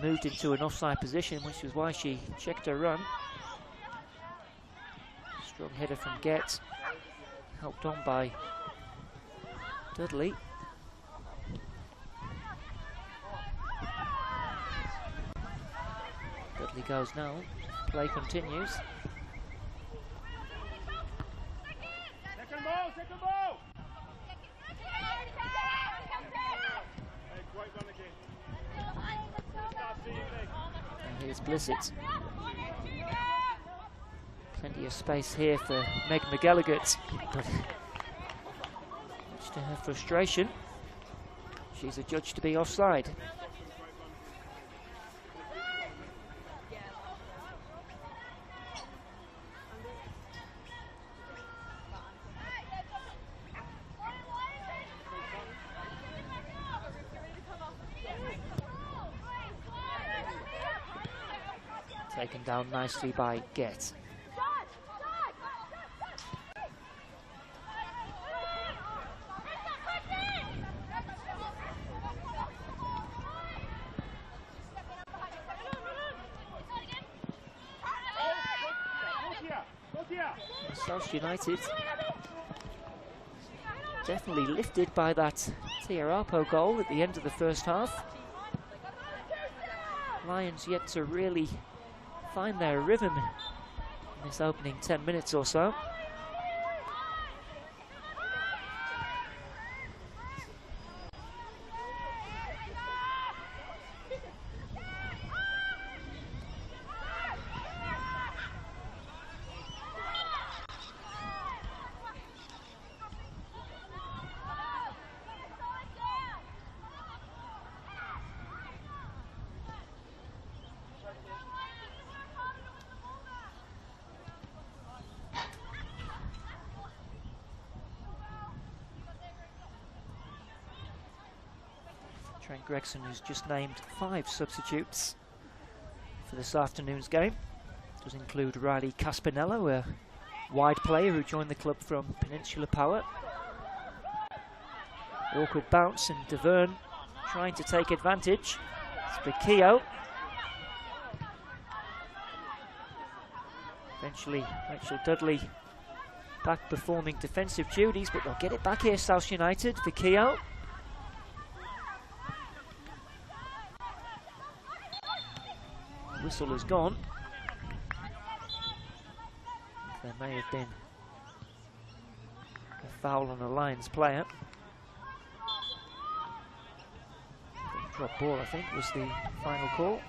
moved into an offside position, which was why she checked her run. Strong header from Getz, helped on by Dudley. Dudley goes now, play continues.
Second ball, second ball!
And here's Blissett. Plenty of space here for Meg McGilligan, but much to her frustration, she's adjudged to be offside. Taken down nicely by Get. South United definitely lifted by that Tiarapo goal at the end of the first half. Lions yet to really find their rhythm in this opening 10 minutes or so. Trent Gregson, who's just named 5 substitutes for this afternoon's game. Does include Riley Caspinello, a wide player who joined the club from Peninsula Power. Awkward bounce, and Deverne trying to take advantage. It's Vickio. Eventually, Rachel Dudley back performing defensive duties, but they'll get it back here, South United. Vickio. Whistle has gone. There may have been a foul on a Lions player. Drop ball, I think, was the final call.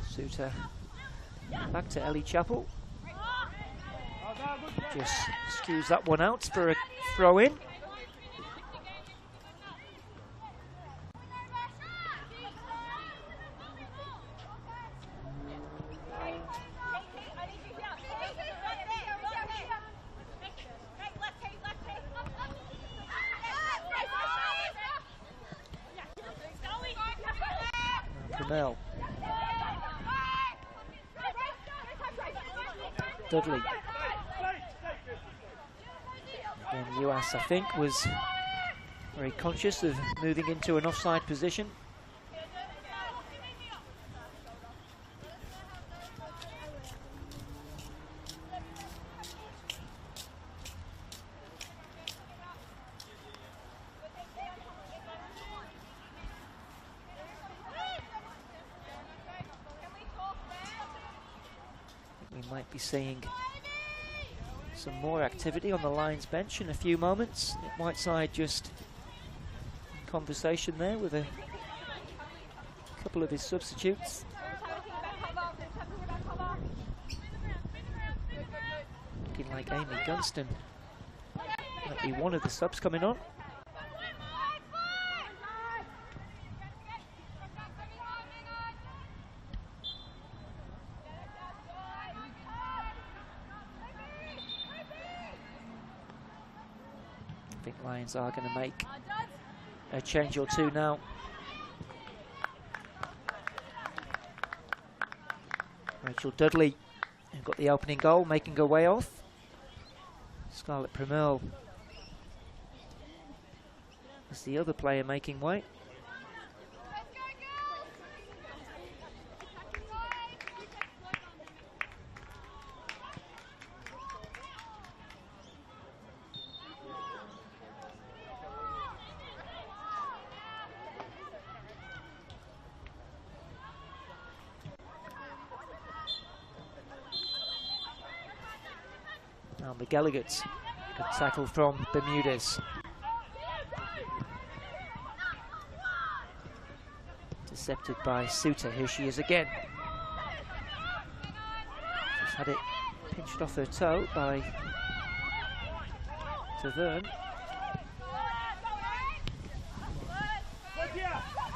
Suter back to Ellie Chappell. Just skews that one out for a throw in. Purnell. Dudley. Again, US, I think, was very conscious of moving into an offside position. We might be seeing some more activity on the Lions bench in a few moments. Whiteside just in conversation there with a couple of his substitutes. Looking like Amy Gunston might be one of the subs coming on. I think Lions are going to make a change or two now. Rachel Dudley, who got the opening goal, making her way off. Scarlett Primel is the other player making way. Now McGilligan, good tackle from Bermudez. To Intercepted by Suter. Here she is again. She's had it pinched off her toe by Taverne.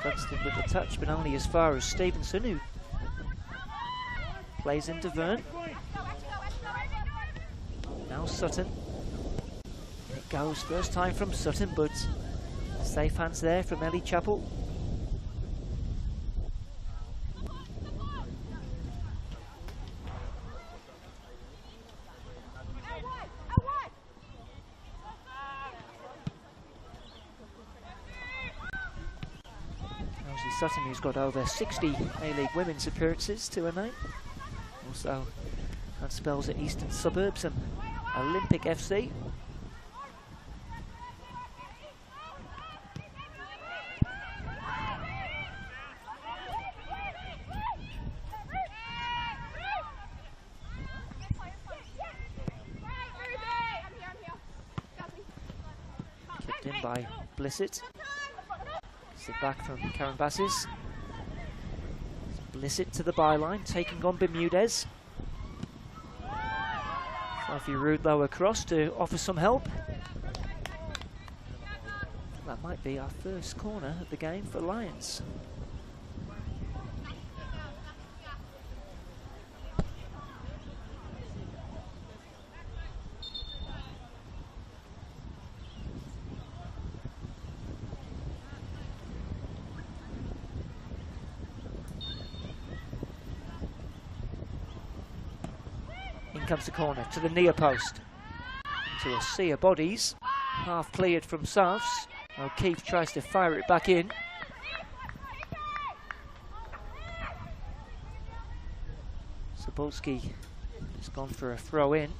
Dunstan with the touch, but only as far as Stevenson, who plays into Verne. Now Sutton. It goes, first time from Sutton, but safe hands there from Ellie Chappell. Sutton, who's got over 60 A-League women's appearances to her name. Also had spells at Eastern Suburbs and Olympic FC. Kicked in by Blissett. Sit back from Karen Bassis. Blissett to the byline, taking on Bermudez. Sophie Rude low across to offer some help. That might be our first corner of the game for Lions. Comes the corner to the near post, to a sea of bodies, half cleared from Souths. O'Keefe tries to fire it back in. Cebulski has gone for a throw in.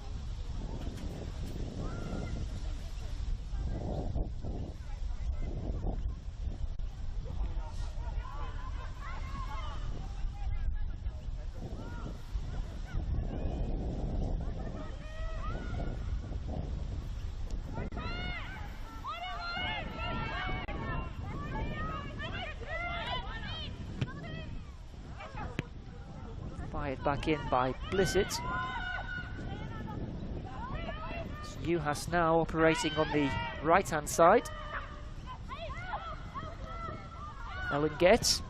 Fired back in by Blissett. So Juhas now operating on the right-hand side. Ellen Getz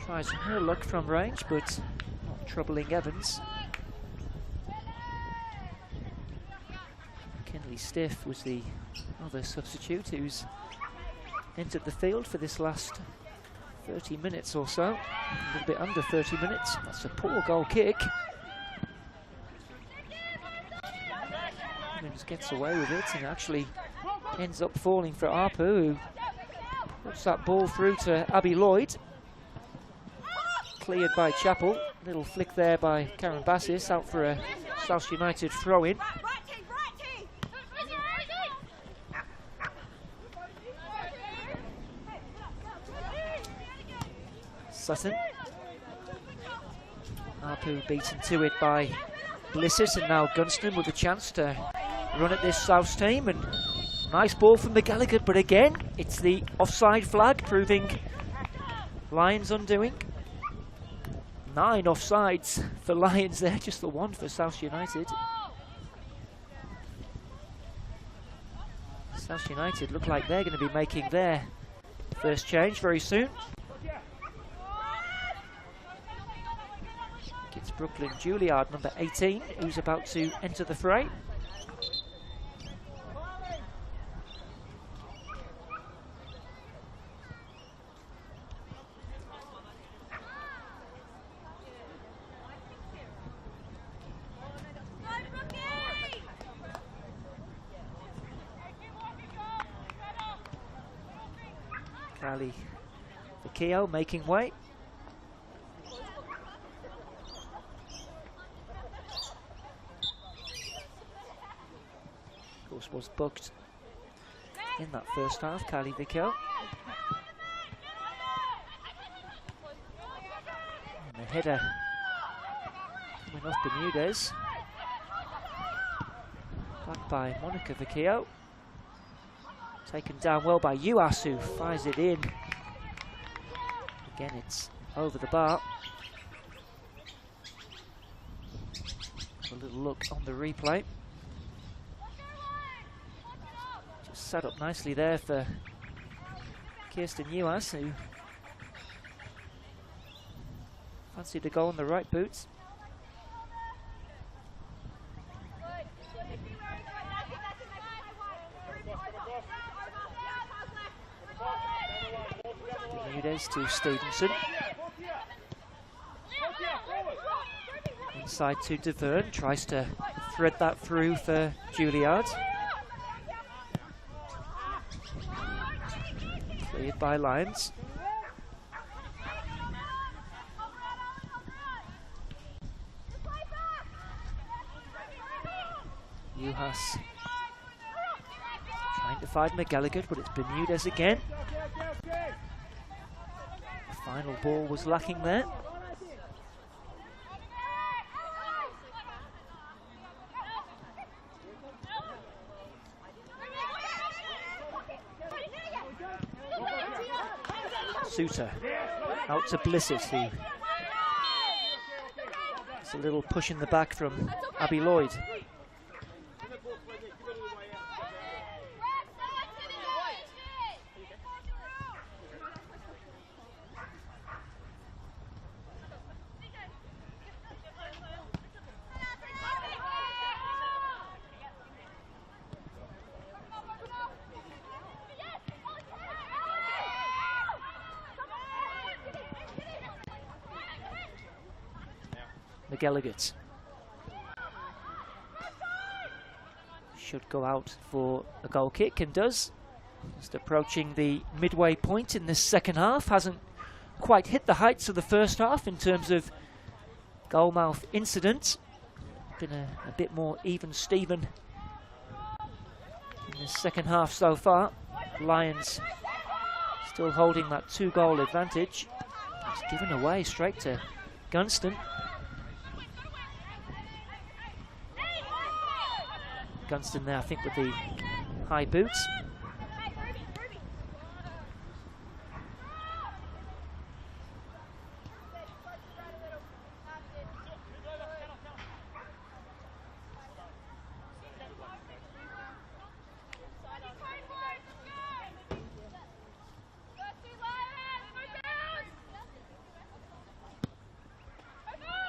tries her luck from range, but not troubling Evans. Kinley Stiff was the other substitute who's entered the field for this last 30 minutes or so, a little bit under 30 minutes. That's a poor goal kick. Evans gets away with it and actually ends up falling for Arpu, who puts that ball through to Abby Lloyd. Cleared by Chappell. Little flick there by Karen Bassis, out for a South United throw-in. Sutton. Arpu beaten to it by Blissett, and now Gunston with a chance to run at this South team. And nice ball from McGallagher, but again it's the offside flag, proving Lions undoing. 9 offsides for Lions there, just the 1 for South United. South United look like they're going to be making their first change very soon. It's Brooklyn Juilliard, number 18, who's about to enter the fray. Cali Vakio making way. Was booked in that first half, Kylie Vickel. And the header coming off Bermudez. Back by Monica Vicchio. Taken down well by Juhas, who fires it in. Again, it's over the bar. Have a little look on the replay. Just set up nicely there for Kirsten Newhouse, who fancied to go on the right boots. Bermudez to Stevenson. Inside to DeVerne, tries to thread that through for Juilliard. Cleared by Lyons. Juhas trying to find McGallagher, but it's Bermudez again. The final ball was lacking there. Suter out to Blissett, who it's a little push in the back from Abby Lloyd. McGallagher should go out for a goal kick and does. Just approaching the midway point in this second half. Hasn't quite hit the heights of the first half in terms of goalmouth incidents. Been a bit more even Steven in the second half so far. Lions still holding that 2-goal advantage. It's given away straight to Gunston. Gunston there, I think, with the high boots.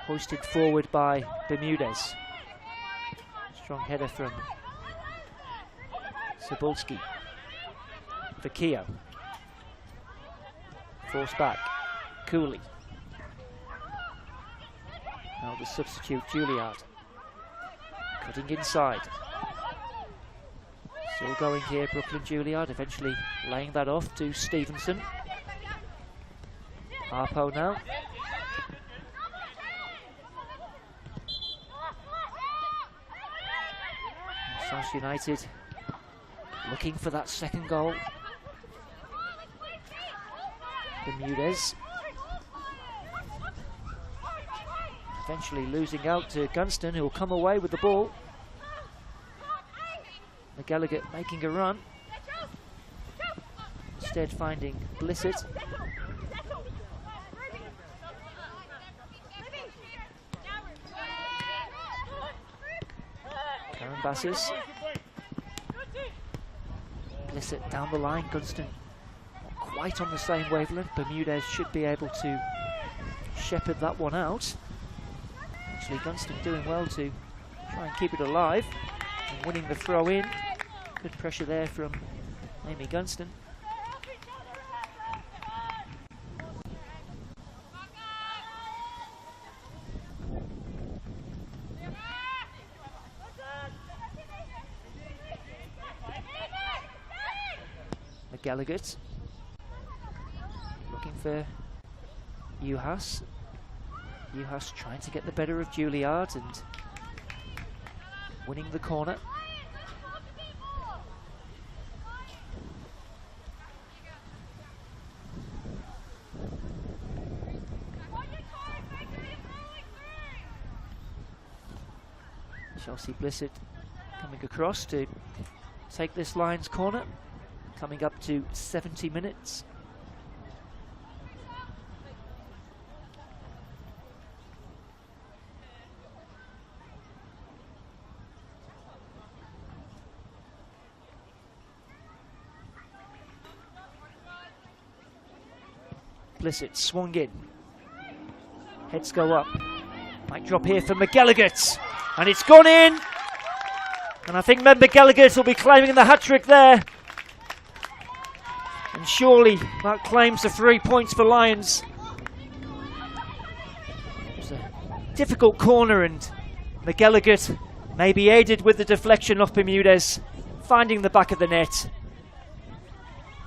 Hoisted forward by Bermudez. Strong header from Cebulski. Vecchio. Forced back. Cooley. Now the substitute Juilliard. Cutting inside. Still going here, Brooklyn Juilliard, eventually laying that off to Stevenson. Harpo now. South United looking for that second goal. Bermudez eventually losing out to Gunston, who will come away with the ball. McGallagher making a run, instead finding Blissett. Karen Bassis. Blissett down the line. Gunston not quite on the same wavelength. Bermudez should be able to shepherd that one out. Actually, Gunston doing well to try and keep it alive and winning the throw in. Good pressure there from Amy Gunston. McGallagher looking for Juhas. Juhas trying to get the better of Juilliard and winning the corner. Chelsea Blissett coming across to take this Lions corner. Coming up to 70 minutes. Blissett swung in. Heads go up. Might drop here for McGilligan. And it's gone in. And I think McGilligan will be claiming the hat-trick there. And surely that claims the 3 points for Lions. It was a difficult corner, and McGilligan maybe aided with the deflection off Bermudez, finding the back of the net.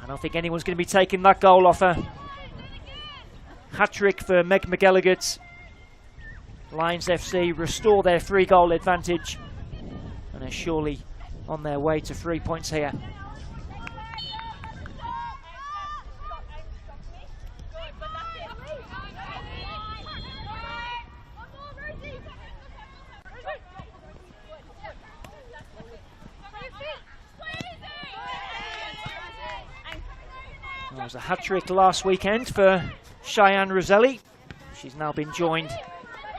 I don't think anyone's going to be taking that goal off her. Hat-trick for Meg McGilligan. Lions FC restore their 3-goal advantage and are surely on their way to 3 points here. There was a hat-trick last weekend for Cheyenne Roselli. She's now been joined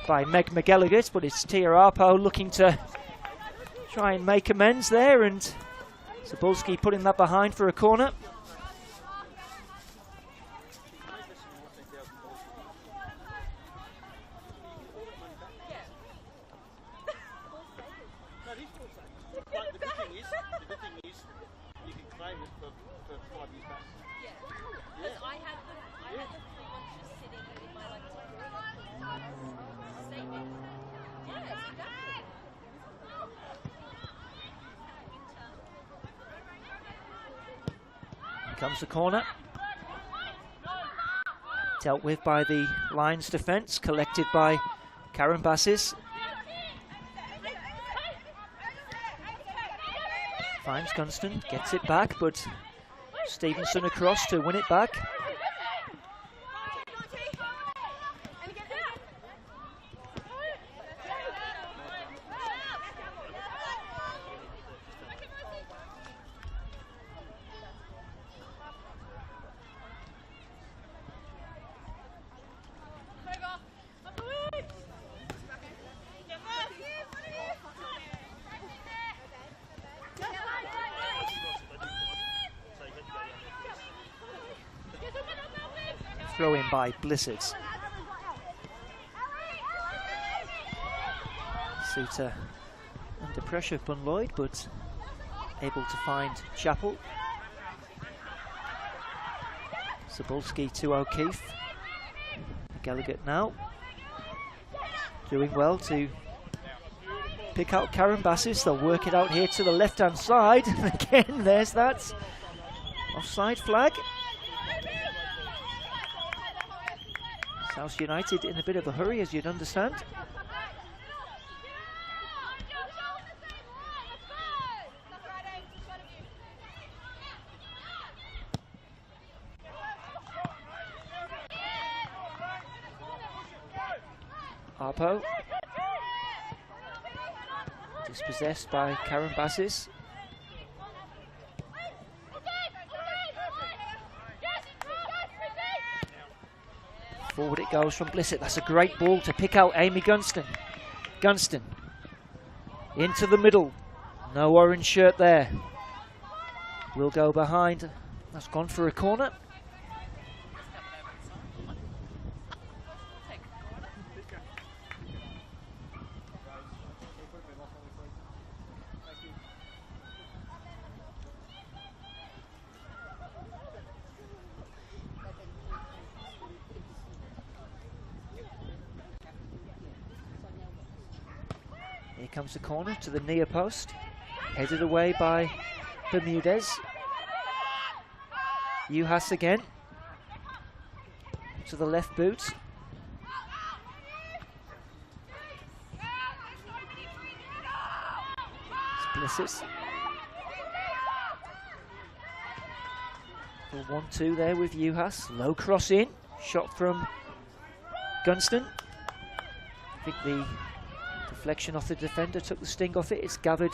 by Meg McGilligan, but it's Tia Arpo looking to try and make amends there, and Cebulski putting that behind for a corner. Comes the corner. Dealt with by the Lions defence, collected by Karen Bassis. Finds Gunston, gets it back, but Stevenson across to win it back. Throw in by Blissett. Suter under pressure from Lloyd, but able to find Chappell. Cebulski to O'Keefe. McGilligan now doing well to pick out Karen Bassis. They'll work it out here to the left-hand side. Again, there's that offside flag. South United in a bit of a hurry, as you'd understand. Arpo. Dispossessed by Karen Bassis. Forward it goes from Blissett. That's a great ball to pick out Amy Gunston. Gunston into the middle. No orange shirt there. Will go behind. That's gone for a corner. Here comes the corner to the near post. Headed away by Bermudez. Uhas again. To the left boot. Blissett. The 1-2 there with Uhas. Low cross in. Shot from Gunston. I think the deflection off the defender took the sting off it. It's gathered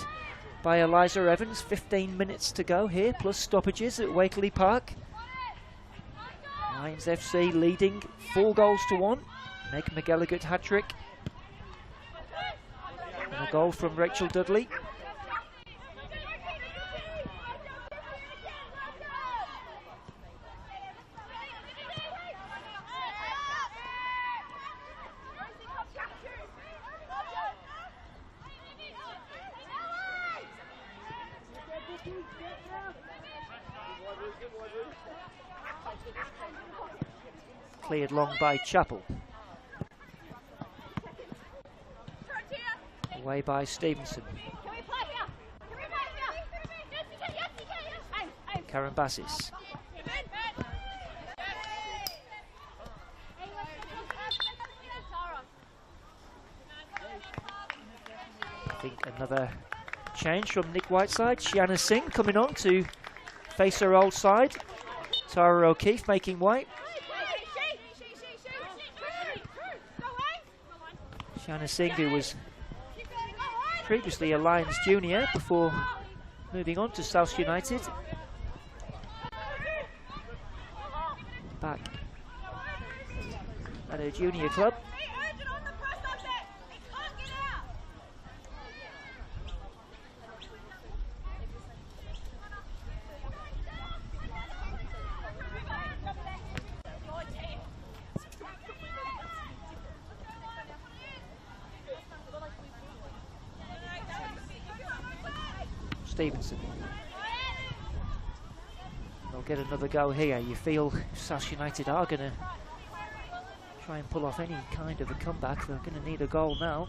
by Eliza Evans. 15 minutes to go here, plus stoppages at Wakeley Park. Lions FC leading 4-1. Meg McGilligan hat-trick. And a goal from Rachel Dudley. Cleared long by Chappell. Away by Stevenson. Karen Bassis. I think another change from Nick Whiteside. Shiana Singh coming on to face her old side. Tara O'Keefe making way. Shiana Singh, who was previously a Lions junior before moving on to South United. Back at her junior club. Stevenson. They'll get another go here. You feel South United are going to try and pull off any kind of a comeback. They're going to need a goal now.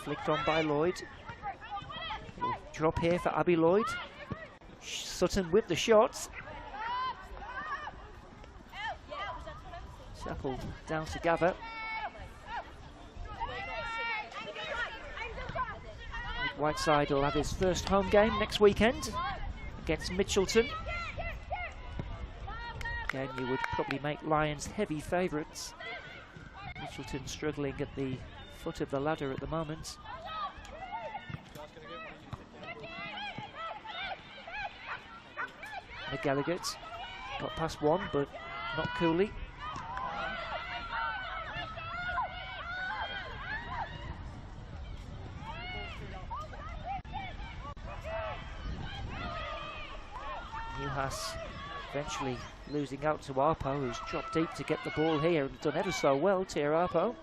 Flicked on by Lloyd. Little drop here for Abby Lloyd. Sutton with the shots. Chappell down to Gather. Whiteside will have his first home game next weekend against Mitchelton. Again, you would probably make Lions heavy favourites. Mitchelton struggling at the foot of the ladder at the moment. McGallagher got past one, but not Cooley. Newhouse eventually losing out to Arpo, who's dropped deep to get the ball here and done ever so well, Tia Arpo.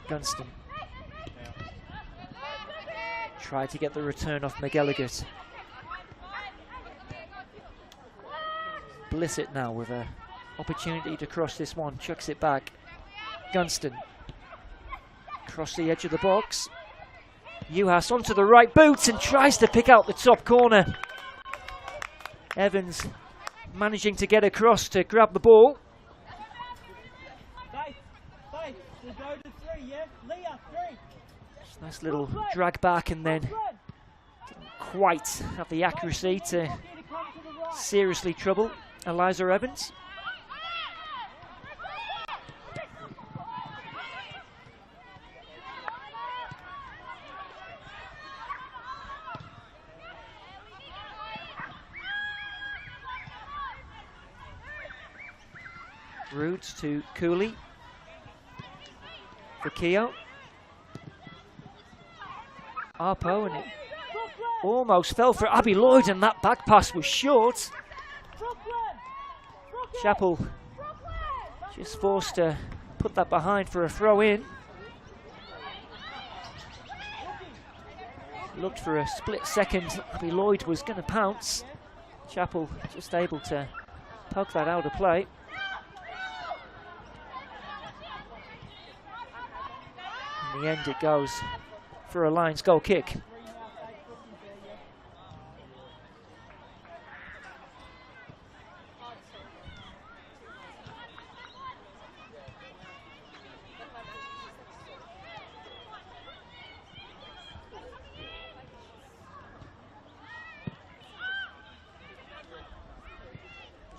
Gunston tried to get the return off McGallagher. Blissett now with an opportunity to cross this one, chucks it back. Gunston across the edge of the box. Newhouse onto the right boot and tries to pick out the top corner. Evans managing to get across to grab the ball. Nice little drag back and then didn't quite have the accuracy to seriously trouble Eliza Evans. Roods to Cooley for Keogh. Arpo, and it almost fell for Abby Lloyd, and that back pass was short. Chappell just forced to put that behind for a throw in. Looked for a split second. Abby Lloyd was going to pounce. Chappell just able to poke that out of play. In the end, it goes for a Lions goal kick.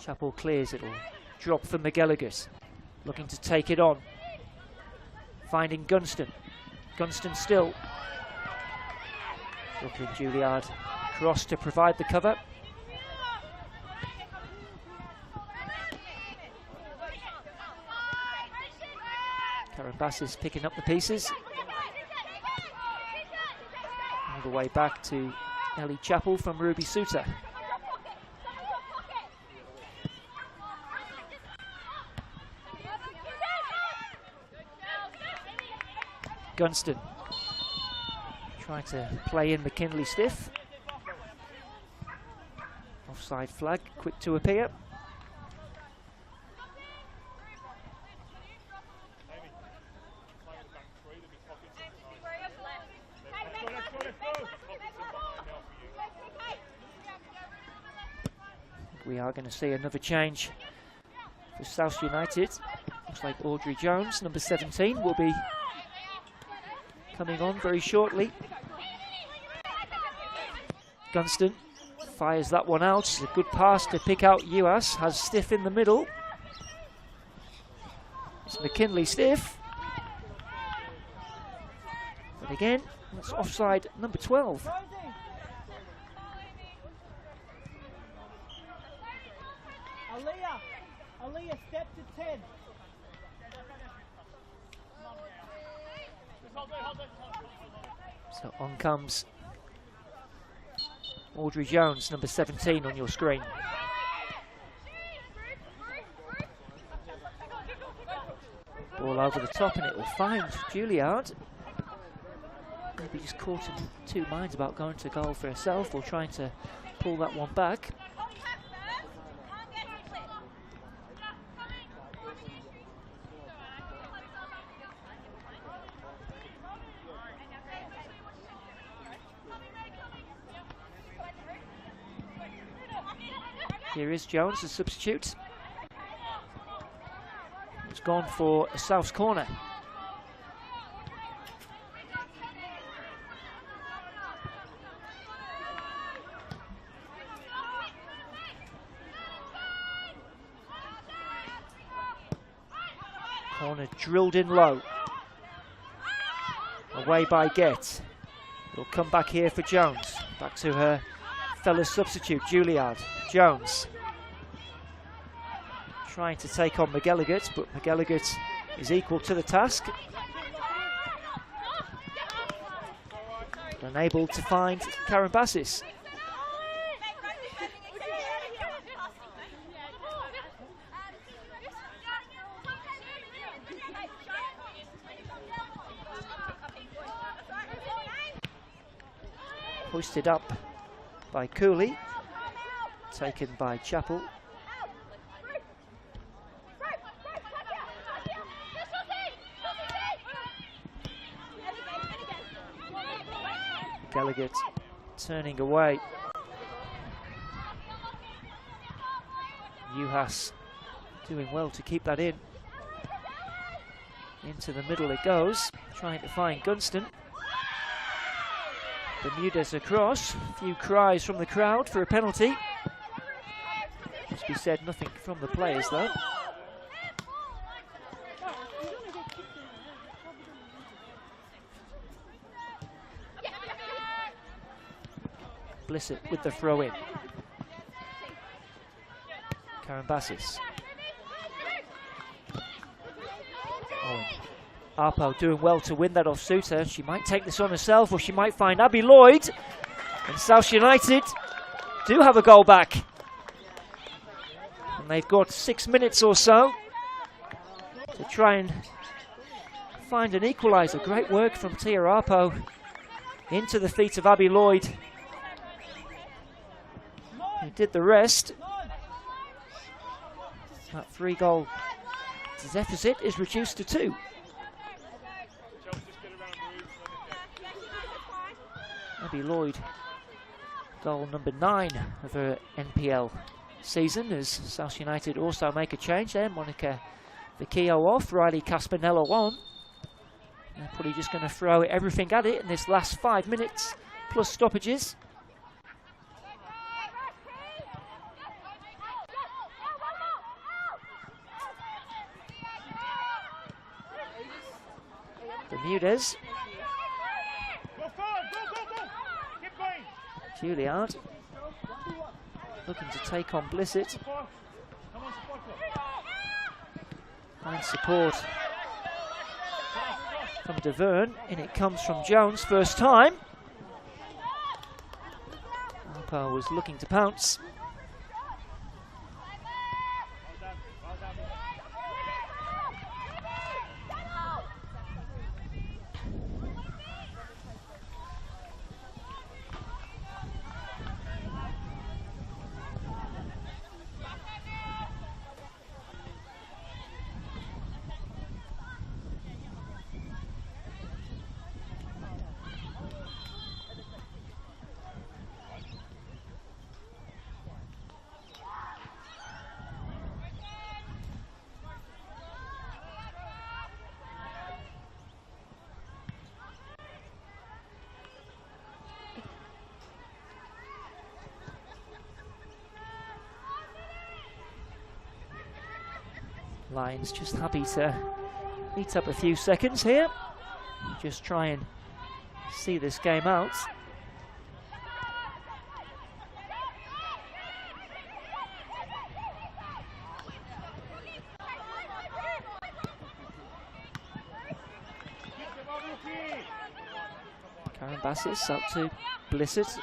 Chappell clears, it'll drop for McGallagher. Looking to take it on. Finding Gunston. Gunston still. Brooklyn Juilliard cross to provide the cover. Karambassis picking up the pieces. All the way back to Ellie Chappell from Ruby Suter. Gunston trying to play in McKinley Stiff. Offside flag, quick to appear. We are going to see another change for South United. Looks like Audrey Jones, number 17, will be coming on very shortly. Gunston fires that one out. It's a good pass to pick out UAS. Has Stiff in the middle. It's McKinley Stiff. But again, that's offside number 12.
Aaliyah, step to 10.
So on comes Audrey Jones, number 17 on your screen. Ball over the top and it will find Juilliard. Maybe just caught in two minds about going to goal for herself or trying to pull that one back. Here is Jones, the substitute. It's gone for a South's corner. Corner drilled in low. Away by Gett. It'll come back here for Jones. Back to her fellow substitute, Juilliard. Jones trying to take on McElligott, but McElligott is equal to the task. Unable to find Karambassis. Hoisted up by Cooley. Taken by Chappell. Gallagher turning away. Juhas doing well to keep that in. Into the middle it goes, trying to find Gunston. Bermudez across. A few cries from the crowd for a penalty. Must be said, nothing from the players though. Blissett with the throw in. Karambassis. Owen. Arpo doing well to win that off Suter. She might take this on herself, or she might find Abby Lloyd. And South United do have a goal back. And they've got 6 minutes or so to try and find an equaliser. Great work from Tia Arpo into the feet of Abby Lloyd, who did the rest. That 3-goal deficit is reduced to 2. Abby Lloyd, goal number 9 of her NPL season, as South United also make a change there. Monica Vecchio off, Riley Caspanello on. They're probably just going to throw everything at it in this last 5 minutes, plus stoppages. Bermudez. Juilliard looking to take on Blissett. Finds support from Deverne, and it comes from Jones first time. Alpar was looking to pounce. Lions just happy to eat up a few seconds here. Just try and see this game out. Karen Bassis out to Blissett.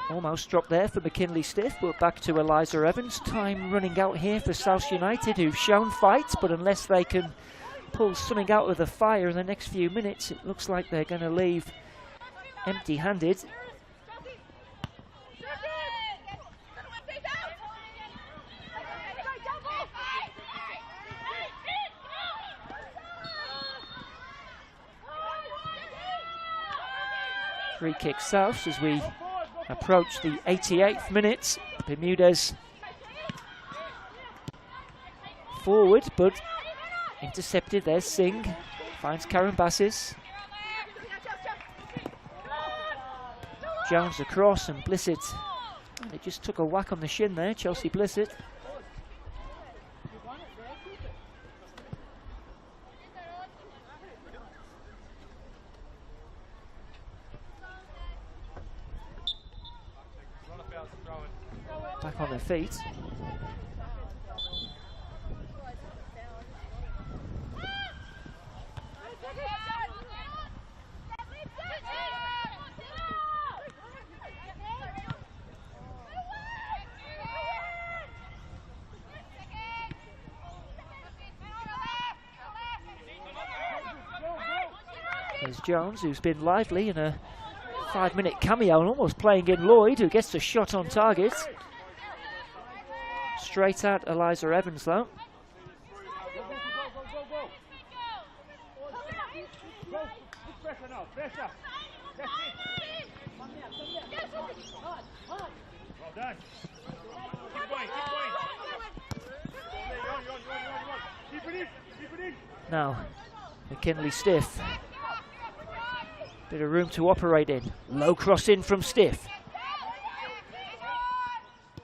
Almost dropped there for McKinley Stiff, but back to Eliza Evans. Time running out here for South United, who've shown fight, but unless they can pull something out of the fire in the next few minutes, it looks like they're going to leave empty-handed. Free kick South as we approach the 88th minute. Bermudez forward, but intercepted. There's Singh, finds Karen Bassis. Jones across and Blissett. They just took a whack on the shin there, Chelsea Blissett. Back on their feet. There's Jones, who's been lively in a 5-minute cameo and almost playing in Lloyd, who gets a shot on target. Straight at Eliza Evans though. Now, McKinley Stiff. Bit of room to operate in. Low cross in from Stiff.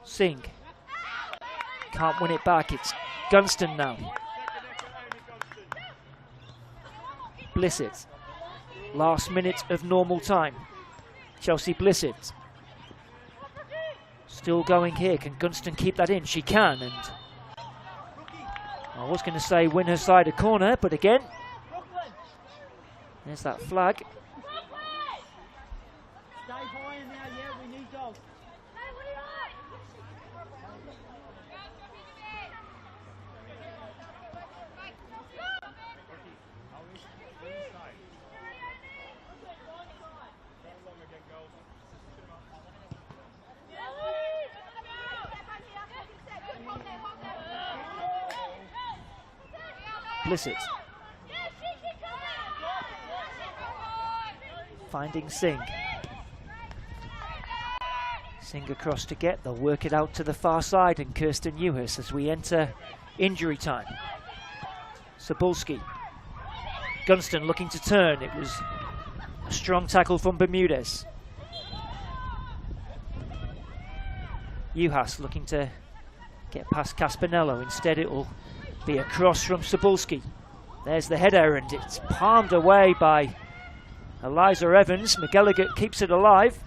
Singh. Can't win it back, it's Gunston now. Blissett. Last minute of normal time. Chelsea Blissett. Still going here, can Gunston keep that in? She can, and I was going to say win her side a corner, but again, there's that flag.
Stay high in there, yeah, we need goals.
Blissett. Finding Singh. Singh across to get, they'll work it out to the far side, and Kirsten Newhurst as we enter injury time. Sabulski. Gunston looking to turn, it was a strong tackle from Bermudez. Juhas looking to get past Caspanello, instead it will Be a cross from Cebulski. There's the header, and it's palmed away by Eliza Evans. McElligott keeps it alive.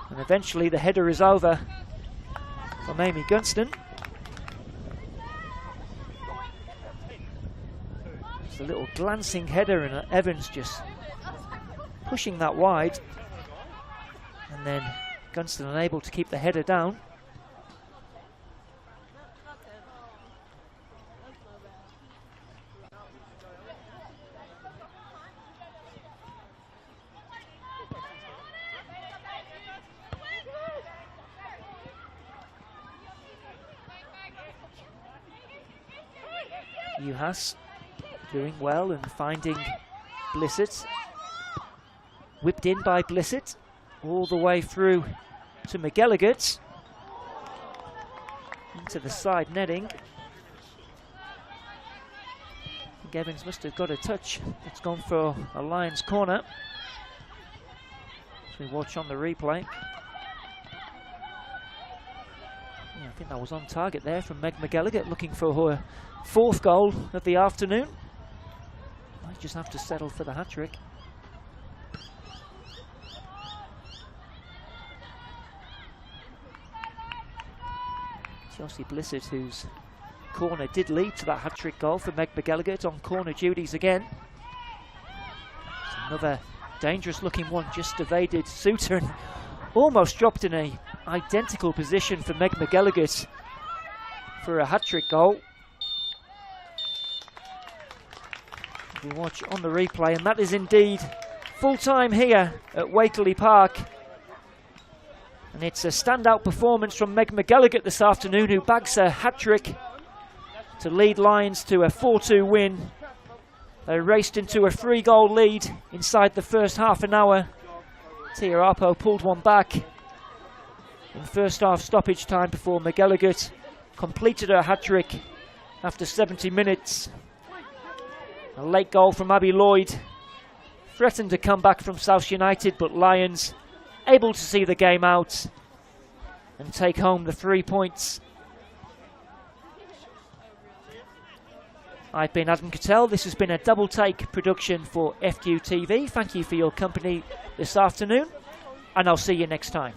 And eventually the header is over from Amy Gunston. It's a little glancing header, and Evans just pushing that wide. And then Gunston unable to keep the header down. Juhas doing well and finding Blissett. Whipped in by Blissett all the way through to McElligott. Into the side netting. I think Evans must have got a touch. It's gone for a Lions corner. As we watch on the replay. Yeah, I think that was on target there from Meg McElligott, looking for her 4th goal of the afternoon. Might just have to settle for the hat-trick. Chelsea Blissett, whose corner did lead to that hat-trick goal for Meg McElligott, on corner duties again. It's another dangerous looking one, just evaded Suter and almost dropped in a identical position for Meg McElligott for a hat-trick goal. We watch on the replay, and that is indeed full time here at Wakeley Park. And it's a standout performance from Meg McElligott this afternoon, who bags a hat-trick to lead Lions to a 4-2 win. They raced into a 3-goal lead inside the first half an hour. Tia Arpo pulled one back in first half stoppage time before McElligott completed her hat-trick after 70 minutes. A late goal from Abby Lloyd threatened to come back from South United, but Lions able to see the game out and take home the 3 points. I've been Adam Cattell. This has been a double take production for FQ TV. Thank you for your company this afternoon, and I'll see you next time.